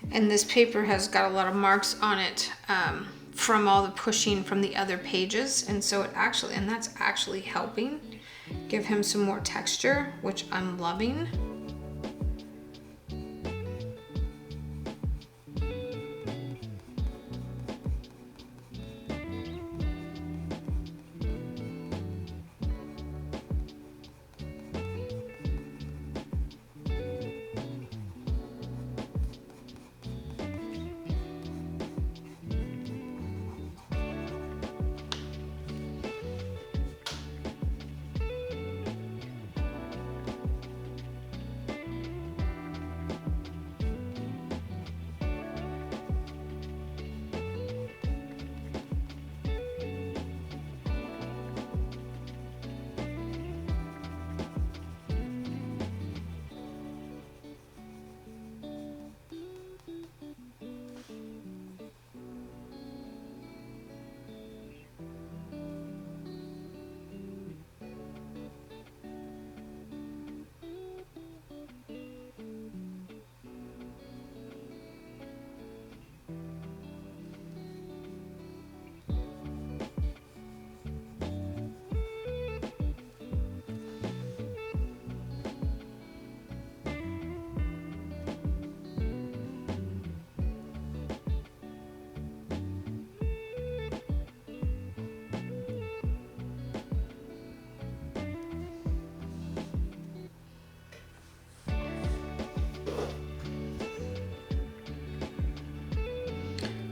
Speaker 1: And this paper has got a lot of marks on it from all the pushing from the other pages, and so that's actually helping give him some more texture, which I'm loving.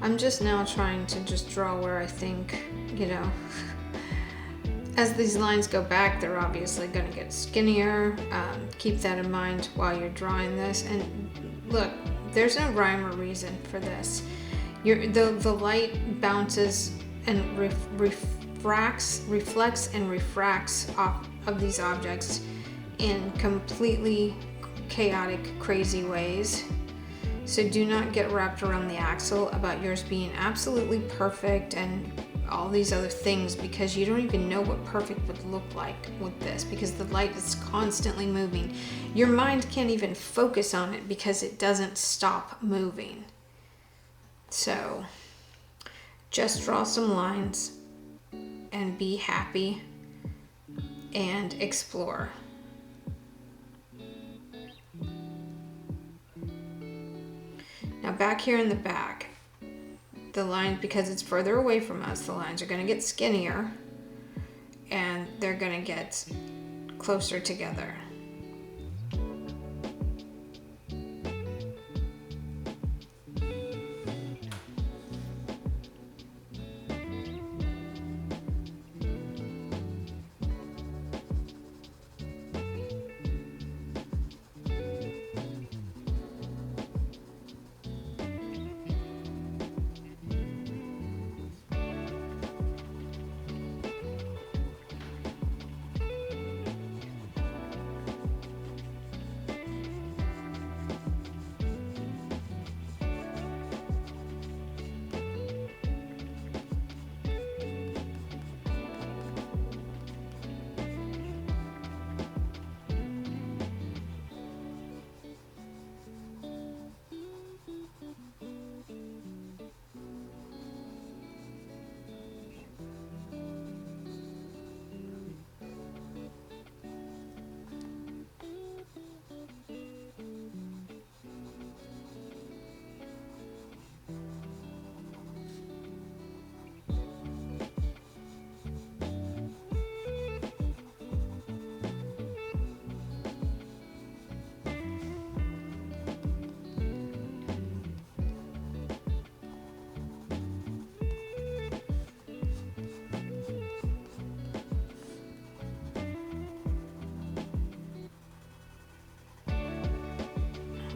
Speaker 1: I'm just now trying to just draw where I think, you know, as these lines go back, they're obviously going to get skinnier. Keep that in mind while you're drawing this. And look, there's no rhyme or reason for this. The light bounces and reflects and refracts off of these objects in completely chaotic, crazy ways. So do not get wrapped around the axle about yours being absolutely perfect and all these other things, because you don't even know what perfect would look like with this, because the light is constantly moving. Your mind can't even focus on it because it doesn't stop moving. So just draw some lines and be happy and explore. Now back here in the back, the lines, because it's further away from us, the lines are going to get skinnier and they're going to get closer together.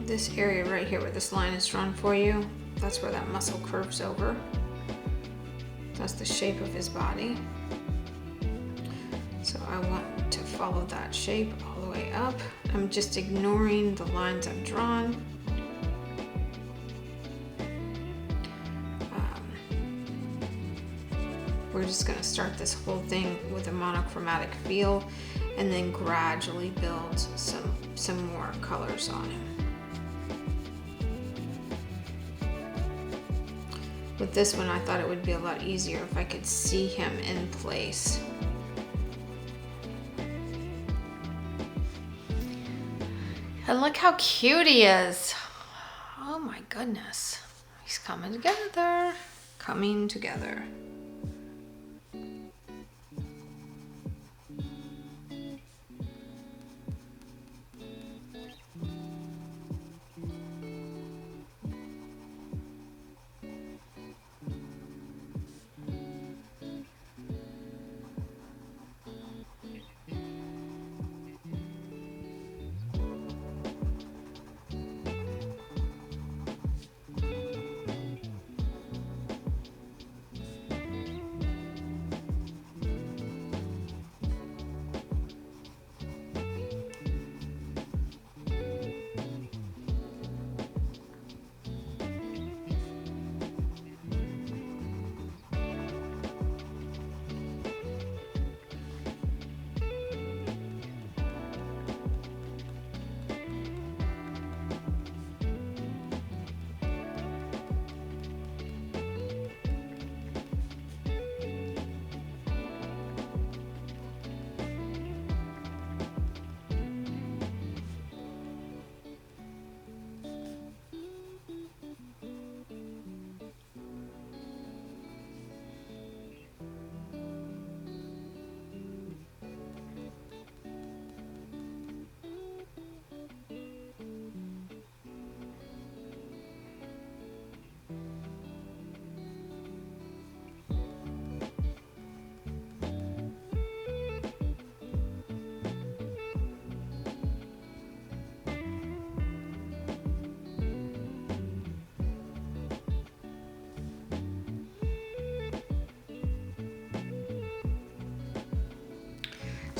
Speaker 1: This area right here where this line is drawn for you, that's where that muscle curves over. That's the shape of his body. So I want to follow that shape all the way up. I'm just ignoring the lines I've drawn. We're just going to start this whole thing with a monochromatic feel and then gradually build some more colors on him. With this one, I thought it would be a lot easier if I could see him in place. And look how cute he is. Oh my goodness. He's coming together. Coming together.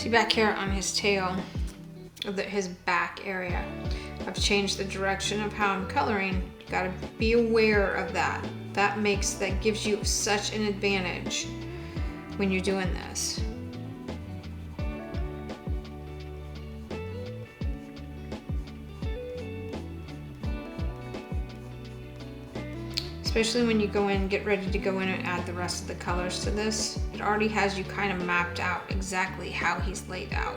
Speaker 1: See back here on his tail, his back area, I've changed the direction of how I'm coloring. You gotta be aware of that. That gives you such an advantage when you're doing this. Especially when you go in, get ready to go in and add the rest of the colors to this. It already has you kind of mapped out exactly how he's laid out.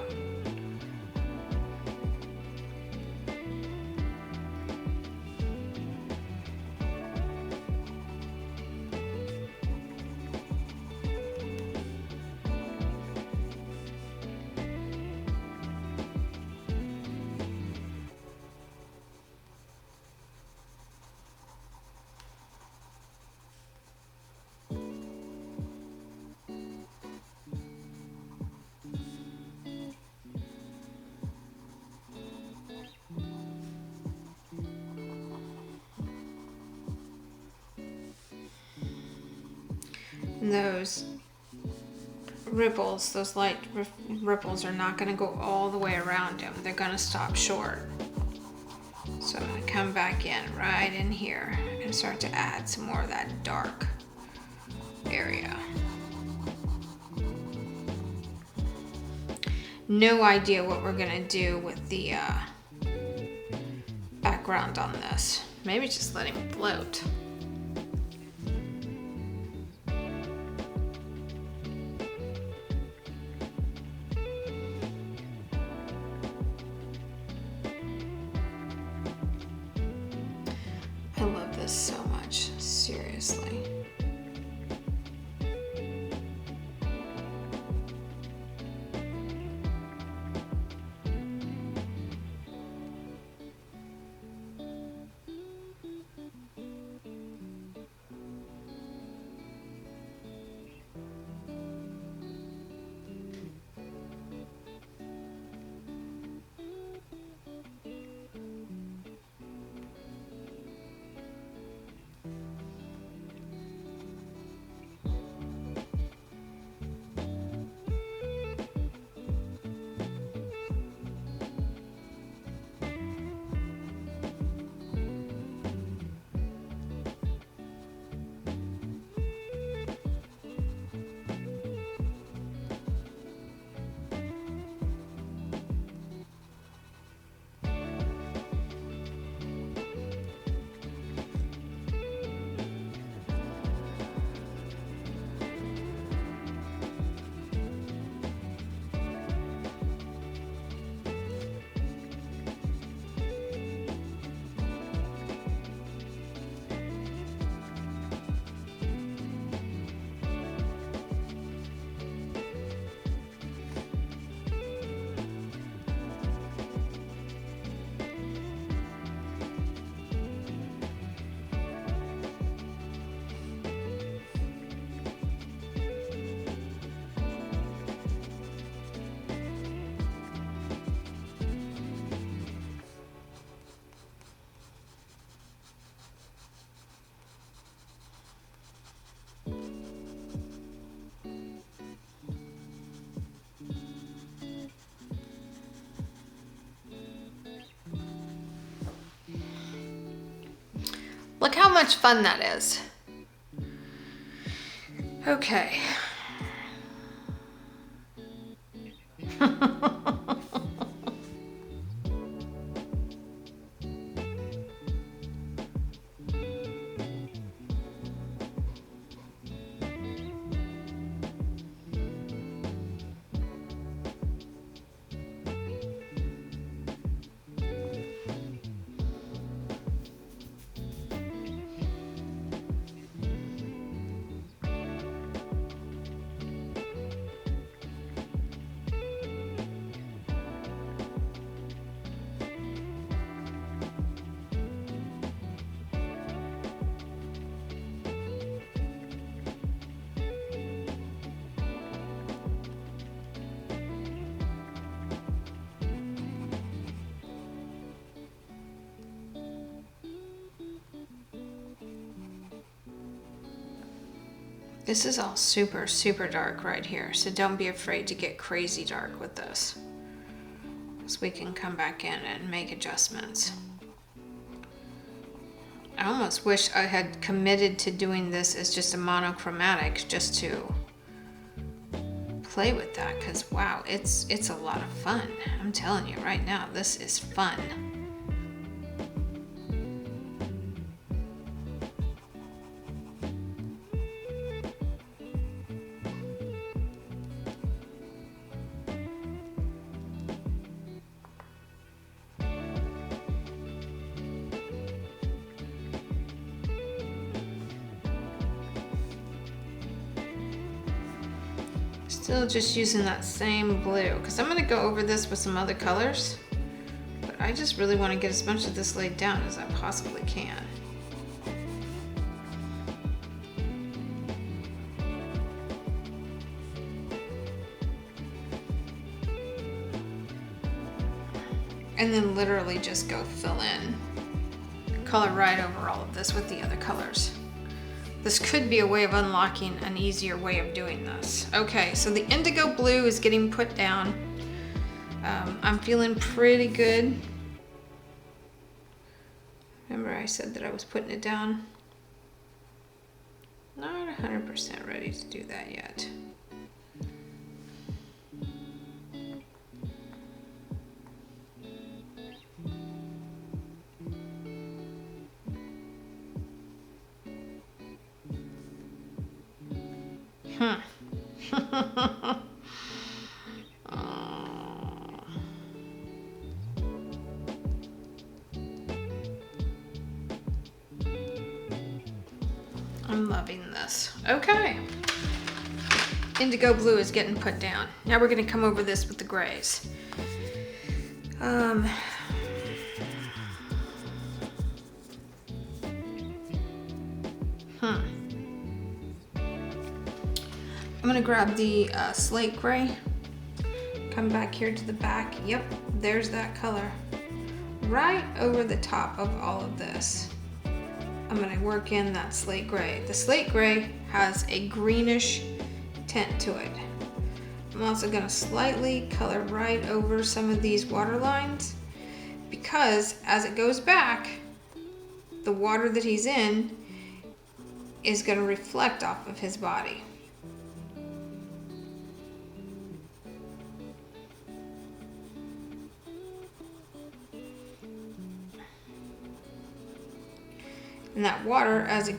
Speaker 1: And those ripples, those light ripples are not going to go all the way around him. They're going to stop short. So I'm going to come back in right in here and start to add some more of that dark area. No idea what we're going to do with the background on this. Maybe just let him float. I love this so much, seriously. Look how much fun that is. Okay. This is all super, super dark right here, so don't be afraid to get crazy dark with this. So we can come back in and make adjustments. I almost wish I had committed to doing this as just a monochromatic just to play with that, because wow, it's a lot of fun. I'm telling you right now, this is fun. Still just using that same blue, because I'm going to go over this with some other colors, but I just really want to get as much of this laid down as I possibly can. And then literally just go fill in color right over all of this with the other colors. This could be a way of unlocking an easier way of doing this. Okay, so the indigo blue is getting put down. I'm feeling pretty good. Remember I said that I was putting it down? Not 100% ready to do that yet. I'm loving this. Okay. Indigo blue is getting put down. Now we're going to come over this with the grays. I'm going to grab the slate gray. Come back here to the back. Yep, there's that color. Right over the top of all of this, I'm going to work in that slate gray. The slate gray has a greenish tint to it. I'm also going to slightly color right over some of these water lines, because as it goes back, the water that he's in is going to reflect off of his body. And that water, as it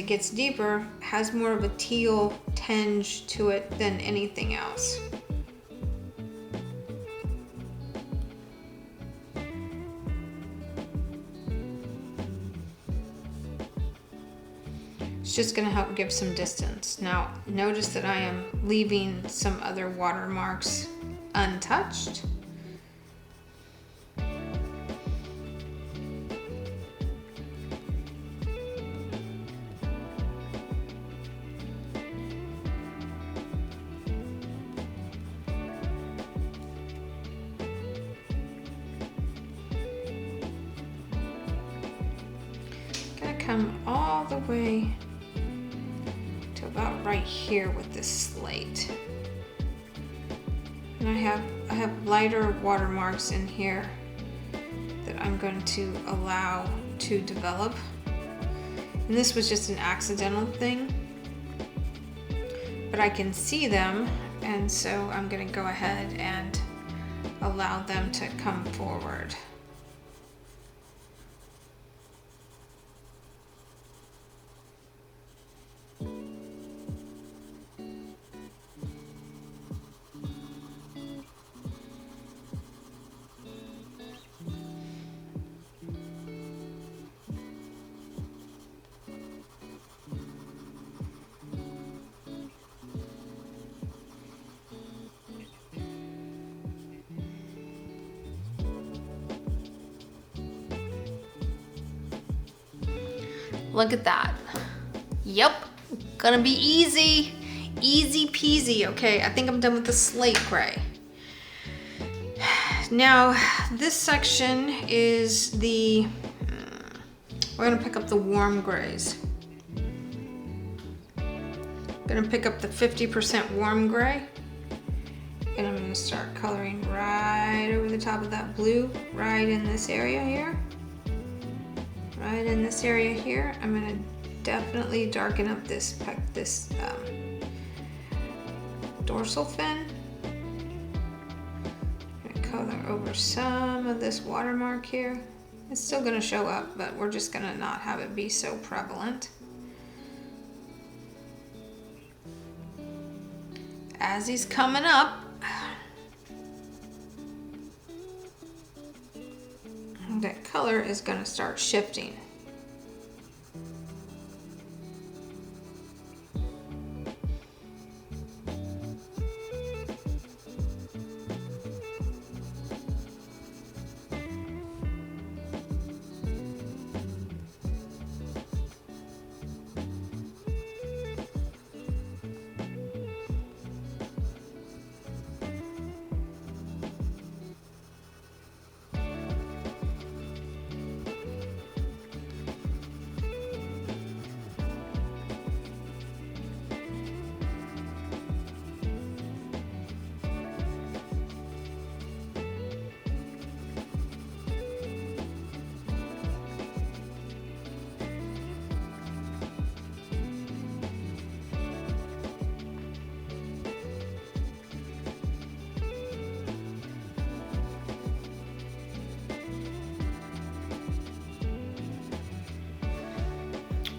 Speaker 1: gets deeper, has more of a teal tinge to it than anything else. It's just going to help give some distance. Now, notice that I am leaving some other watermarks untouched. Come all the way to about right here with this slate. And I have lighter watermarks in here that I'm going to allow to develop. And this was just an accidental thing, but I can see them, and so I'm going to go ahead and allow them to come forward. Look at that. Yep, gonna be easy. Easy peasy. Okay, I think I'm done with the slate gray. Now, this section is we're gonna pick up the warm grays. gonna pick up the 50% warm gray, and I'm gonna start coloring right over the top of that blue, right in this area here. Right in this area here. I'm gonna definitely darken up this dorsal fin. I'm gonna color over some of this watermark here. It's still gonna show up, but we're just gonna not have it be so prevalent. As he's coming up, that color is gonna start shifting.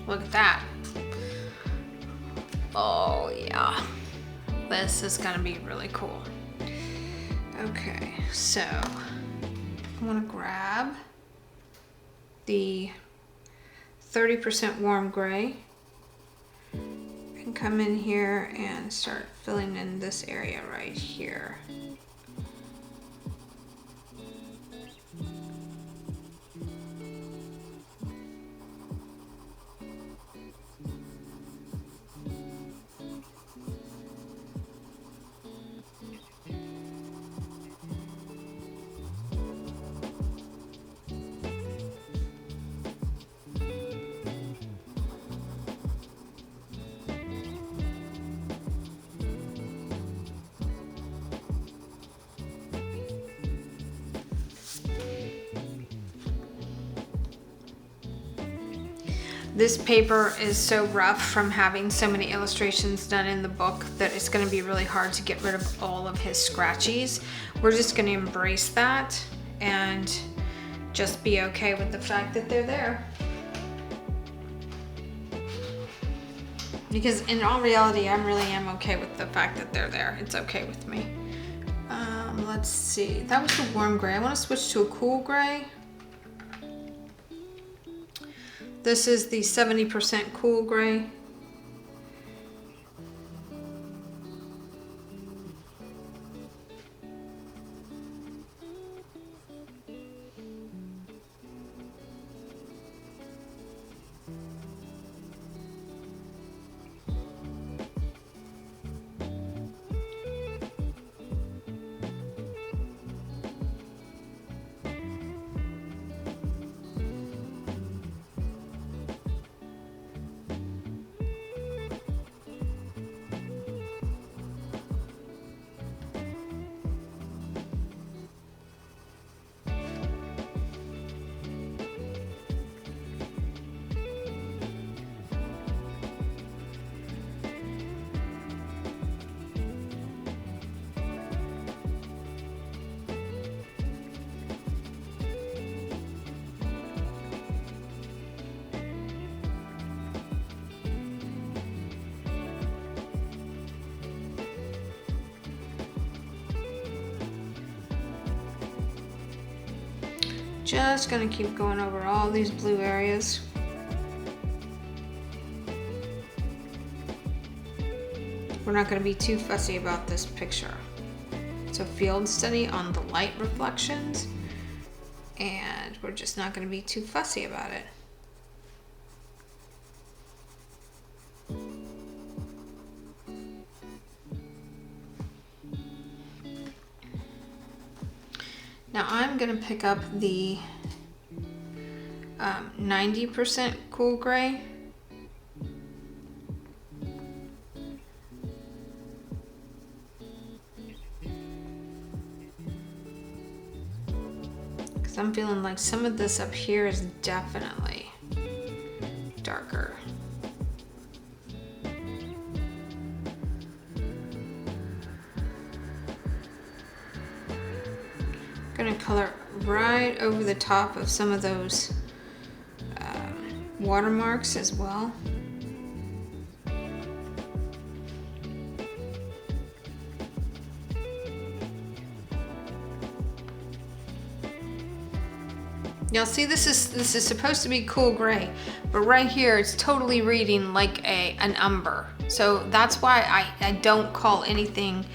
Speaker 1: Look at that. Oh yeah, this is gonna be really cool. Okay, so I wanna grab the 30% warm gray and come in here and start filling in this area right here. This paper is so rough from having so many illustrations done in the book that it's going to be really hard to get rid of all of his scratchies. We're just going to embrace that and just be okay with the fact that they're there. Because in all reality, I really am okay with the fact that they're there. It's okay with me. Let's see, that was the warm gray. I want to switch to a cool gray. This is the 70% cool gray. Just gonna keep going over all these blue areas. We're not gonna be too fussy about this picture. It's a field study on the light reflections, and we're just not gonna be too fussy about it. Now I'm gonna pick up the 90% cool gray, I'm feeling like some of this up here is definitely darker. I'm gonna color right over the top of some of those watermarks as well. Y'all see, this is supposed to be cool gray, but right here it's totally reading like an umber. So that's why I don't call anything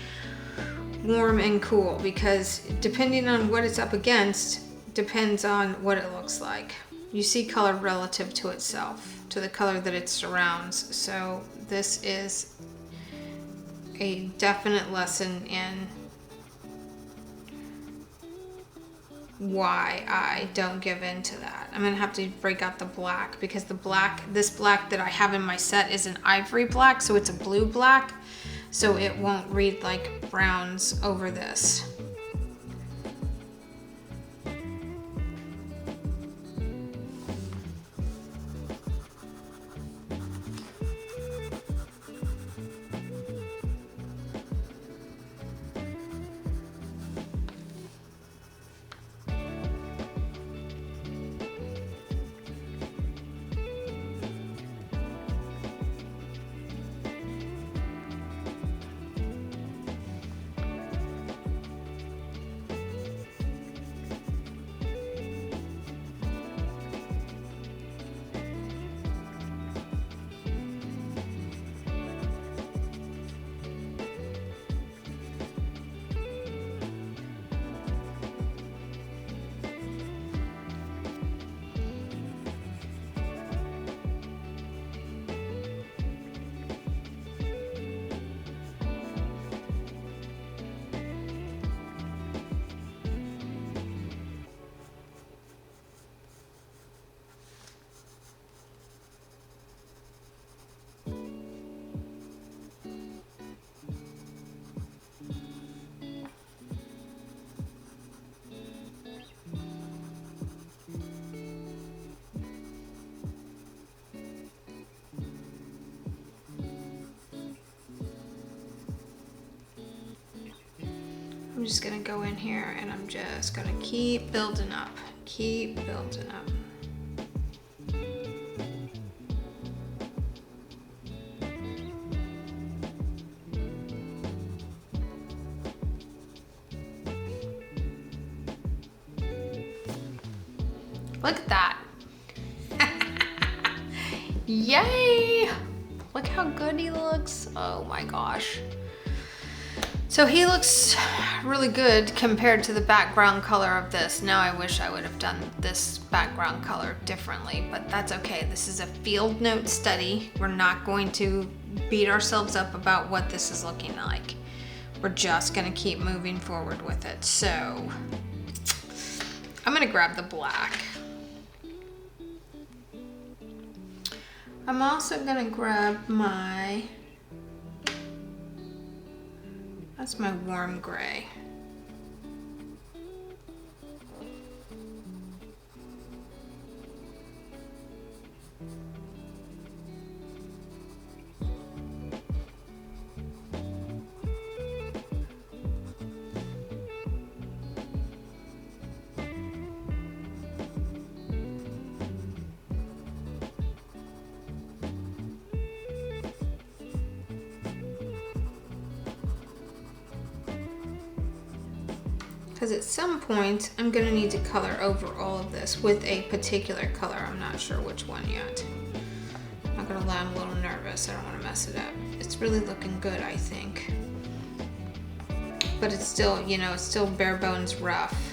Speaker 1: warm and cool, because depending on what it's up against depends on what it looks like. You see color relative to itself, to the color that it surrounds. So this is a definite lesson in why I don't give in to that. I'm gonna have to break out the black, because this black that I have in my set is an ivory black, so it's a blue black, so it won't read like browns over this. I'm just gonna go in here and I'm just gonna keep building up, keep building up. Look at that. Yay! Look how good he looks. Oh my gosh. So he looks really good compared to the background color of this. Now I wish I would have done this background color differently, but that's okay. This is a field note study. We're not going to beat ourselves up about what this is looking like. We're just gonna keep moving forward with it. So I'm gonna grab the black. I'm also gonna grab that's my warm gray. Because at some point, I'm gonna need to color over all of this with a particular color. I'm not sure which one yet. I'm not gonna lie, I'm a little nervous. I don't wanna mess it up. It's really looking good, I think. But it's still, you know, it's still bare bones rough.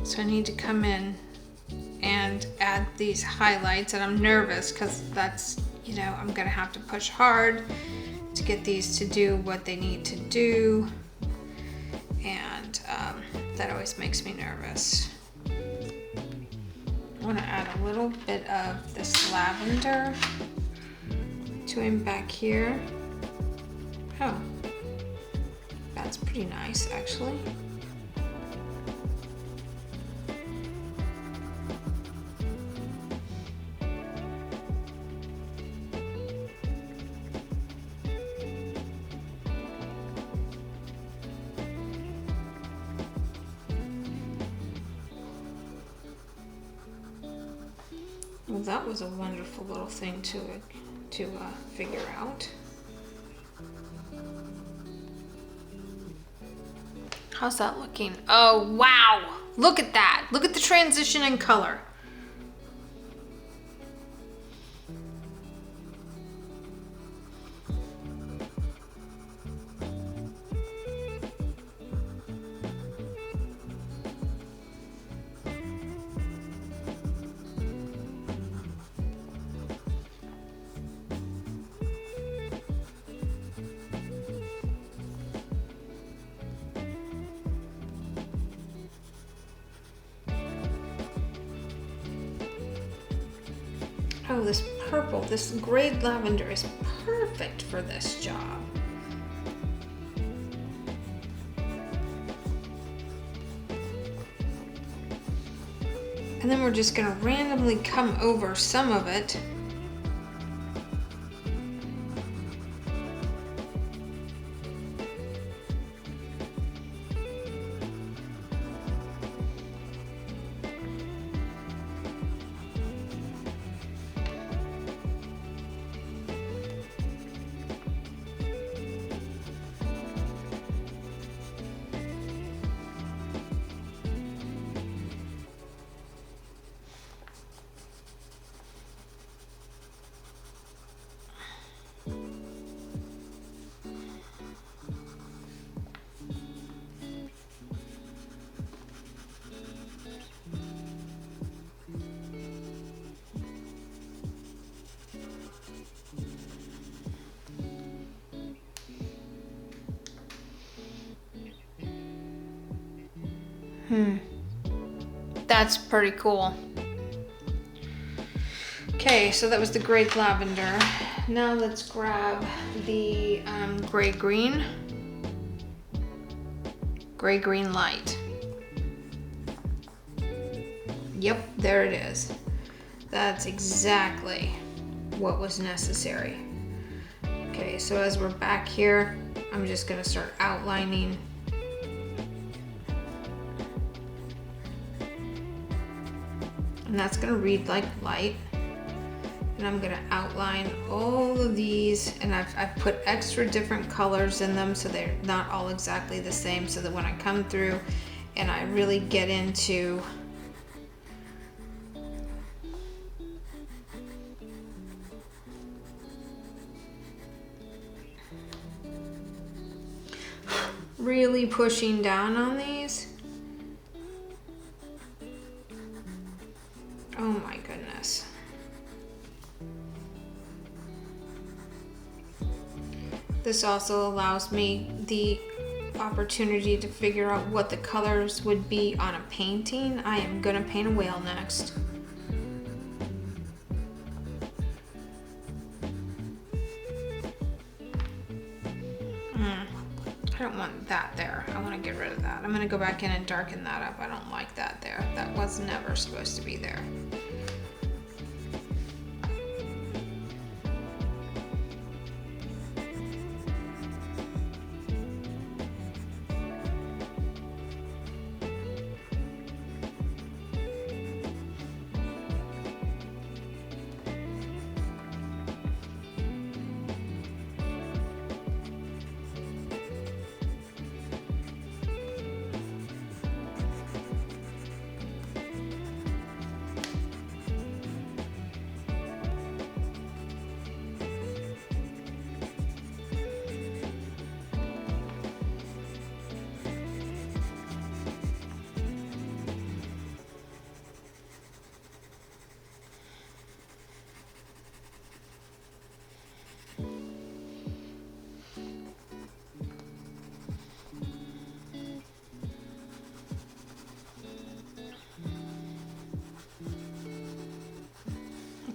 Speaker 1: So I need to come in and add these highlights, and I'm nervous because that's, you know, I'm gonna have to push hard to get these to do what they need to do, and that always makes me nervous. I want to add a little bit of this lavender to him back here. Oh, that's pretty nice actually. Well, that was a wonderful little thing to figure out. How's that looking? Oh, wow! Look at that! Look at the transition in color. Oh, this purple, this gray lavender is perfect for this job. And then we're just gonna randomly come over some of it. That's pretty cool. Okay, so that was the gray lavender. Now let's grab the gray green light. Yep, there it is. That's exactly what was necessary. Okay, so as we're back here, I'm just gonna start outlining. And that's gonna read like light. And I'm gonna outline all of these, and I've put extra different colors in them so they're not all exactly the same, so that when I come through and I really get into really pushing down on these. Oh my goodness. This also allows me the opportunity to figure out what the colors would be on a painting. I am gonna paint a whale next. I don't want that there. I want to get rid of that. I'm going to go back in and darken that up. I don't like that there. That was never supposed to be there.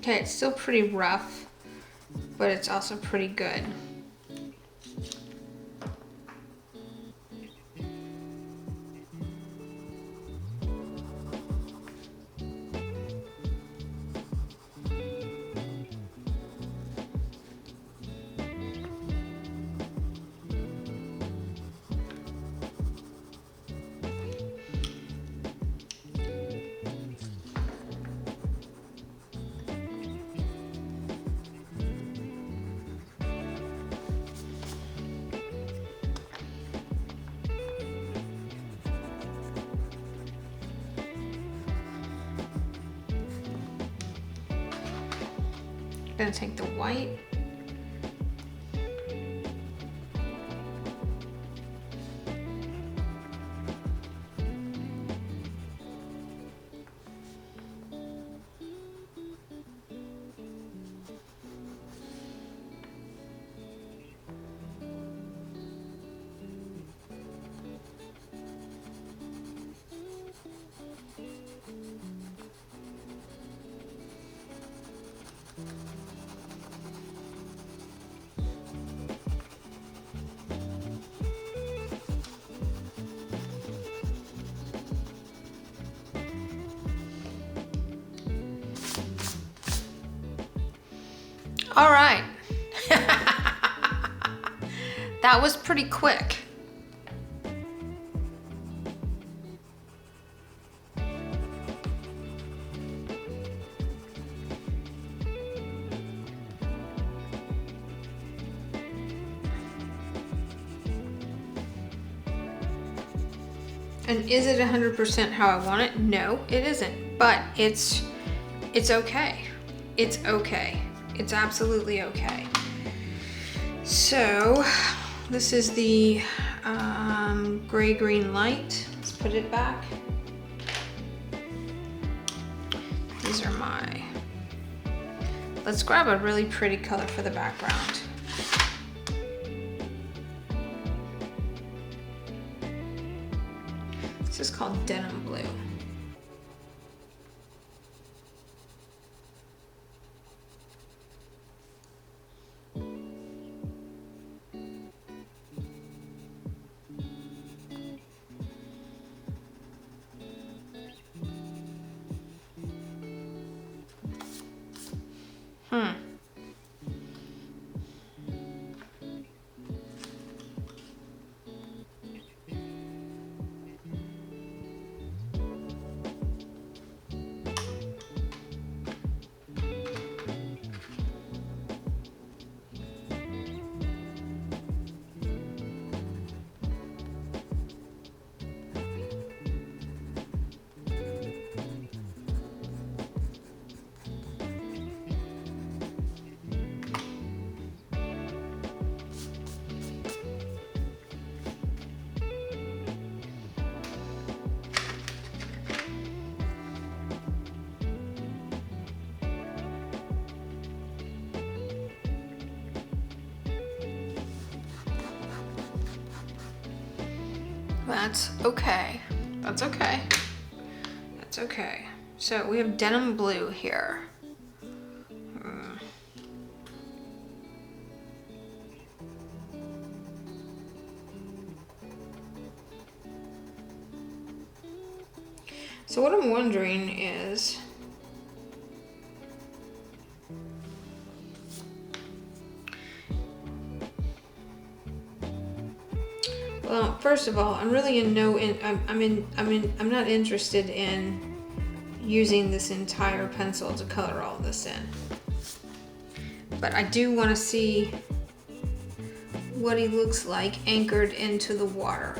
Speaker 1: Okay, it's still pretty rough, but it's also pretty good. I'm gonna take the white. All right. That was pretty quick. And is it 100% how I want it? No, it isn't. But it's okay. It's okay. It's absolutely okay. So this is the gray-green light. Let's put it back. These are my... Let's grab a really pretty color for the background. This is called denim blue. That's okay. That's okay. That's okay. So we have denim blue here. So what I'm wondering is, well, first of all, I'm really I'm not interested in using this entire pencil to color all this in. But I do want to see what he looks like anchored into the water.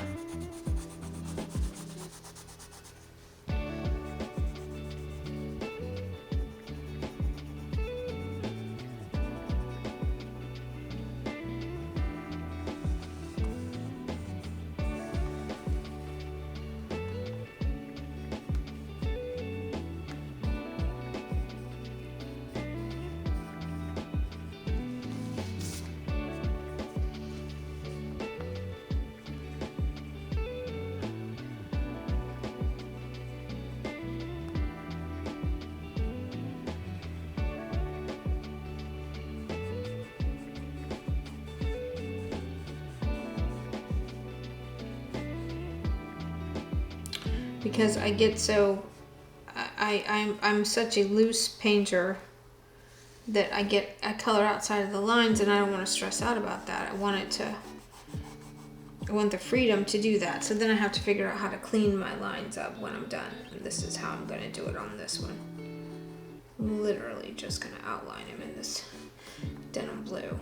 Speaker 1: because I get so, I'm such a loose painter that I color outside of the lines, and I don't want to stress out about that. I want the freedom to do that. So then I have to figure out how to clean my lines up when I'm done. And this is how I'm going to do it on this one. I'm literally just going to outline him in this denim blue.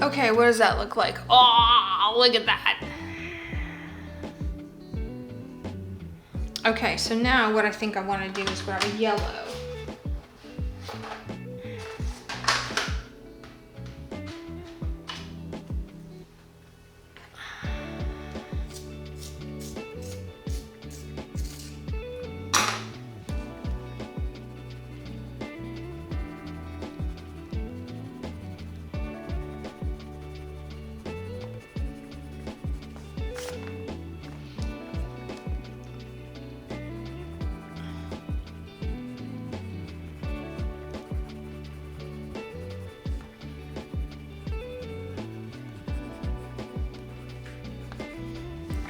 Speaker 1: Okay, what does that look like? Oh, look at that. Okay, so now what I think I want to do is grab a yellow.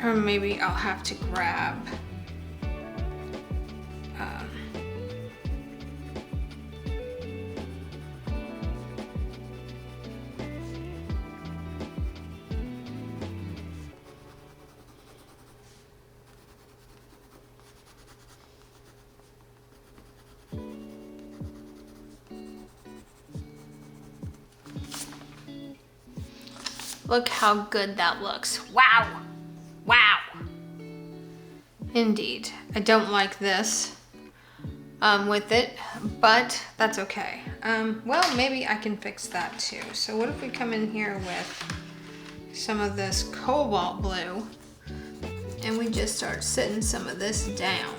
Speaker 1: Or maybe I'll have to grab look how good that looks. Wow. Wow. Indeed. I don't like this with it, but that's okay. Well, maybe I can fix that too. So what if we come in here with some of this cobalt blue and we just start sitting some of this down.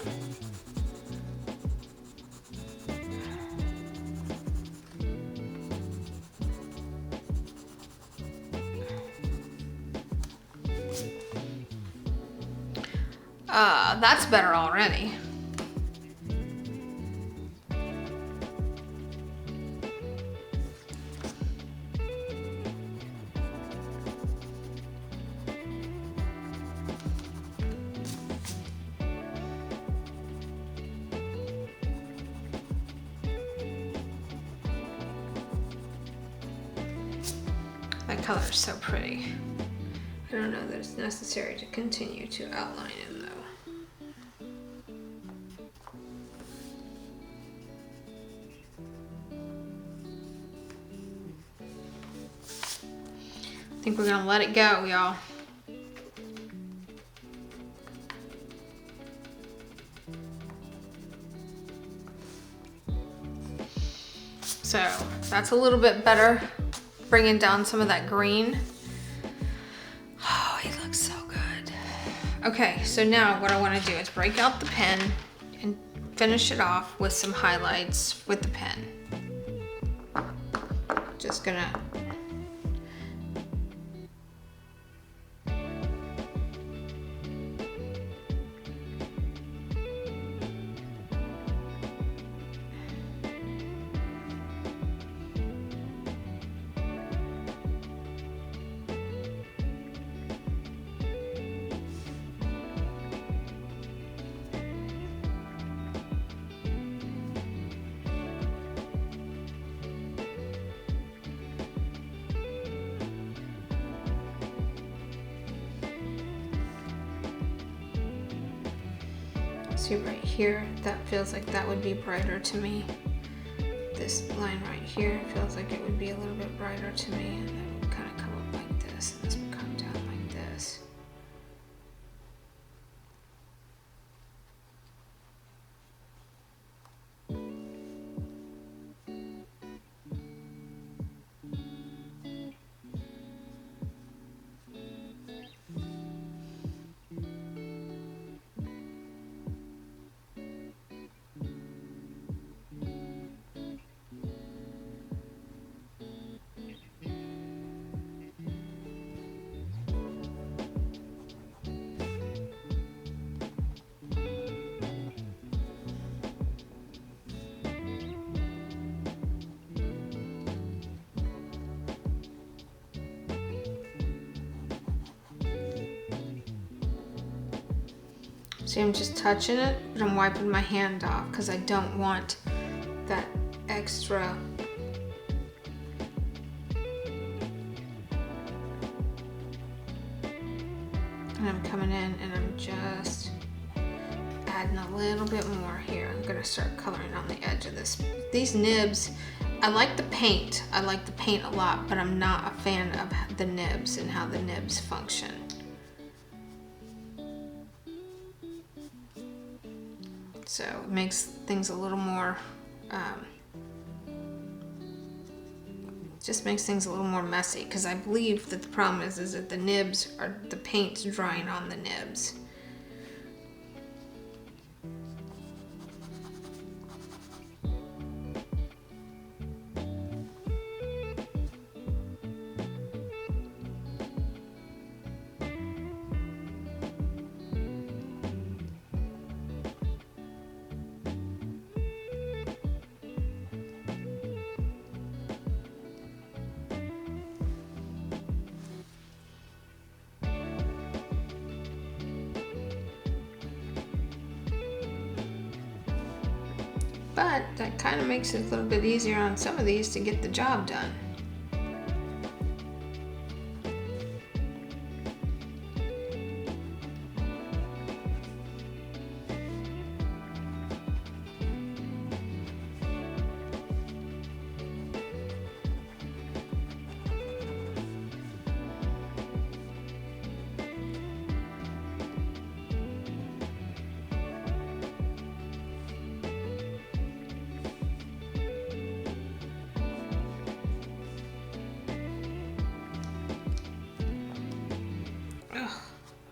Speaker 1: That's better already. That color is so pretty. I don't know that it's necessary to continue to outline him though. I think we're gonna let it go, y'all. So that's a little bit better, bringing down some of that green. Oh, he looks so good. Okay, so now what I wanna do is break out the pen and finish it off with some highlights with the pen. Just gonna See right here, that feels like that would be brighter to me. This line right here feels like it would be a little bit brighter to me, and that would kind of come up like this, and this would come down like this. See, I'm just touching it, but I'm wiping my hand off because I don't want that extra. And I'm coming in and I'm just adding a little bit more here. I'm gonna start coloring on the edge of this. These nibs, I like the paint. I like the paint a lot, but I'm not a fan of the nibs and how the nibs function. So it makes things a little more, just makes things a little more messy, because I believe that the problem is that the nibs are, the paint's drying on the nibs. But that kind of makes it a little bit easier on some of these to get the job done.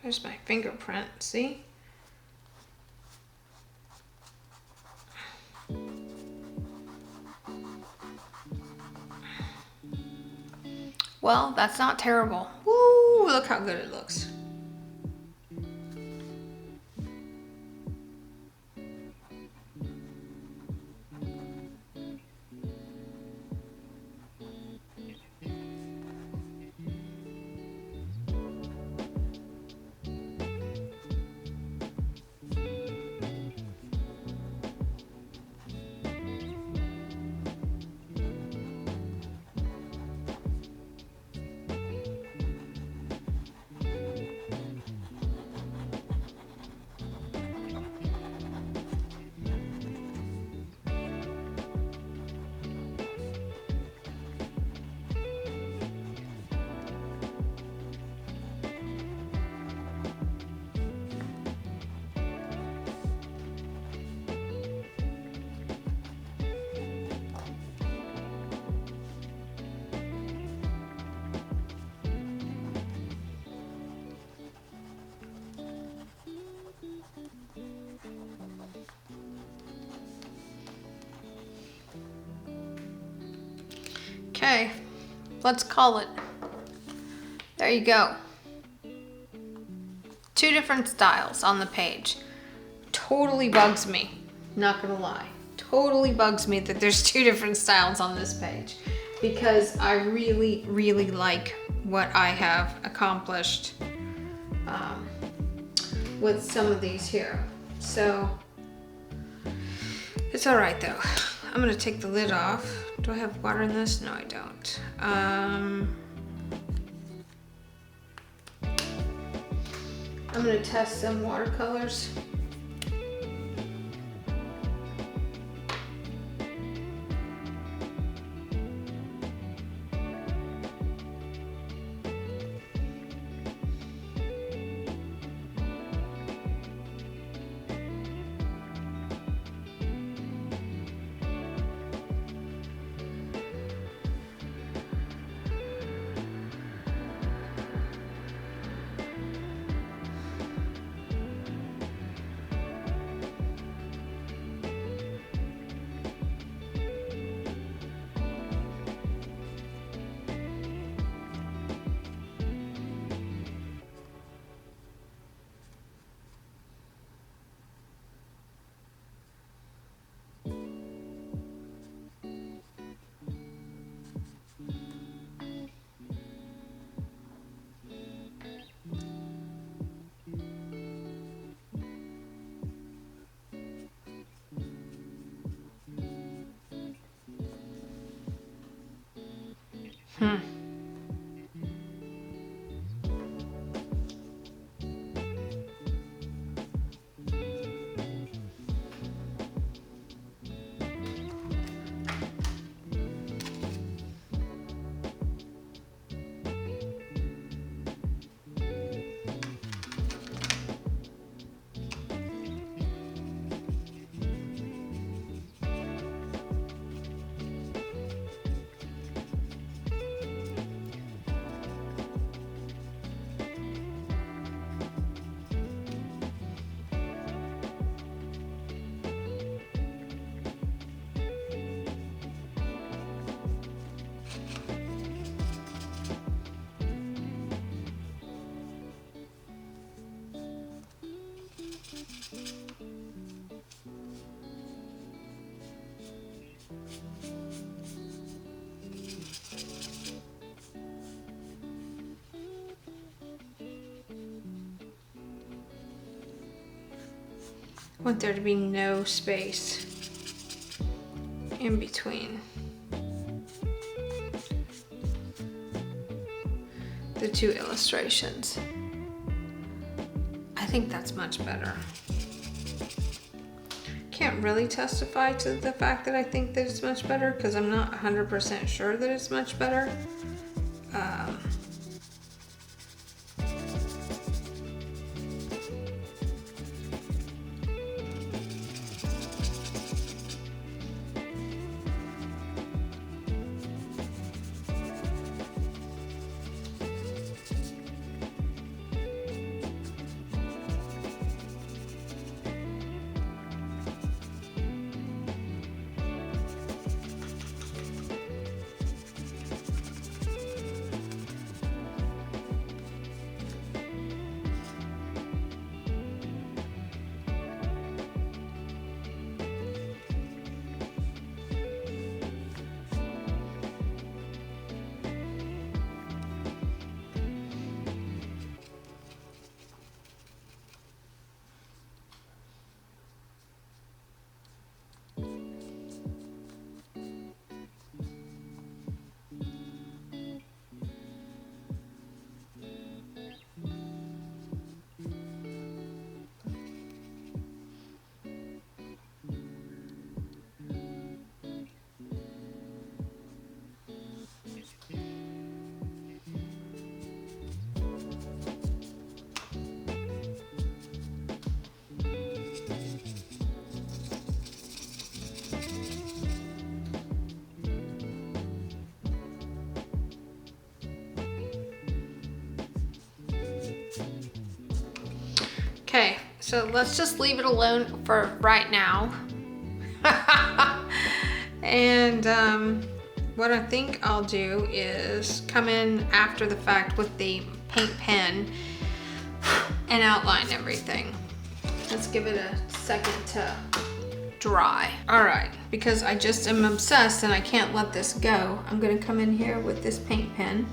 Speaker 1: There's my fingerprint, see? Well, that's not terrible. Woo, look how good it looks. Okay, let's call it. There you go. 2 different styles on the page. Totally bugs me, not gonna lie. Totally bugs me that there's 2 different styles on this page, because I really, really like what I have accomplished with some of these here. So it's all right though. I'm gonna take the lid off. Do I have water in this? No, I don't. I'm gonna test some watercolors. I want there to be no space in between the two illustrations. I think that's much better. Can't really testify to the fact that I think that it's much better because I'm not 100% sure that it's much better. Okay, so let's just leave it alone for right now. And what I think I'll do is come in after the fact with the paint pen and outline everything. Let's give it a second to dry. All right, because I just am obsessed and I can't let this go, I'm gonna come in here with this paint pen.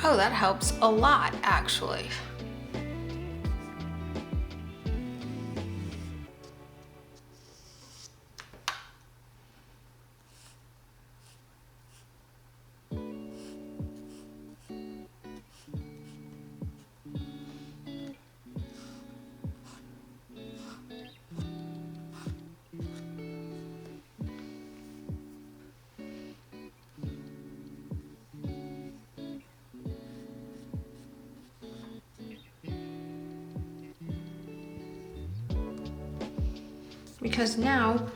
Speaker 1: Oh, that helps a lot, actually. because now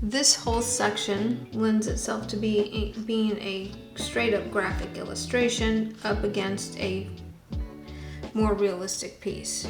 Speaker 1: this whole section lends itself to being a straight up graphic illustration up against a more realistic piece.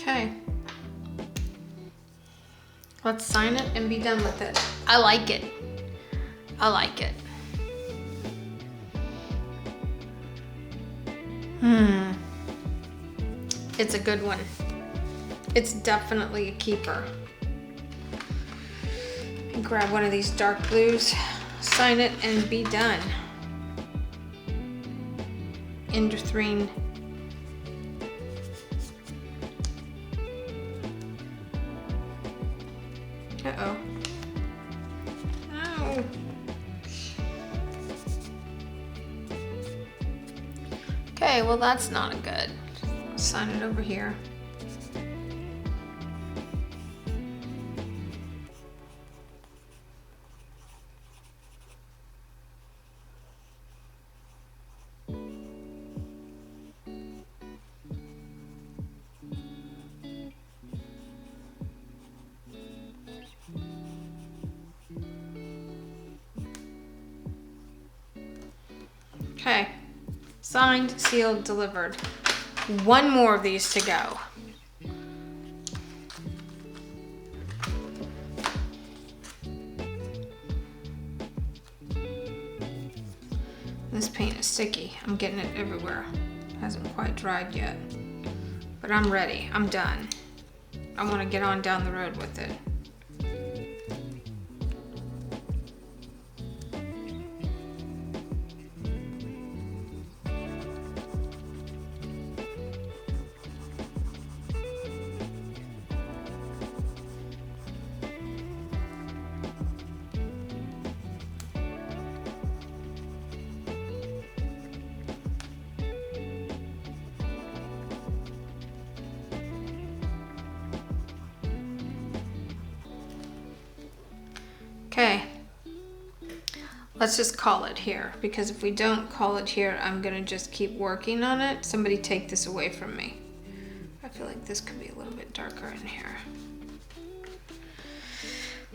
Speaker 1: Okay, let's sign it and be done with it. I like it. I like it. It's a good one. It's definitely a keeper. Grab one of these dark blues, sign it, and be done. Induthrine. Uh-oh. Ow. Okay, well that's not good. Sign it over here. Okay, signed, sealed, delivered. One more of these to go. This paint is sticky. I'm getting it everywhere. Hasn't quite dried yet, but I'm ready. I'm done. I want to get on down the road with it. Okay, let's just call it here, because if we don't call it here, I'm gonna just keep working on it. Somebody take this away from me. I feel like this could be a little bit darker in here.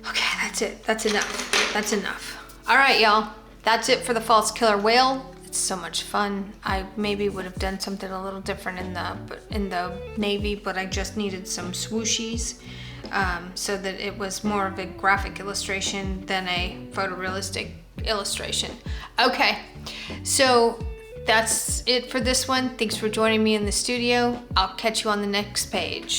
Speaker 1: Okay, that's it. That's enough. That's enough. All right, y'all. That's it for the false killer whale. It's so much fun. I maybe would have done something a little different in the navy, but I just needed some swooshies. So that it was more of a graphic illustration than a photorealistic illustration. Okay, so that's it for this one. Thanks for joining me in the studio. I'll catch you on the next page.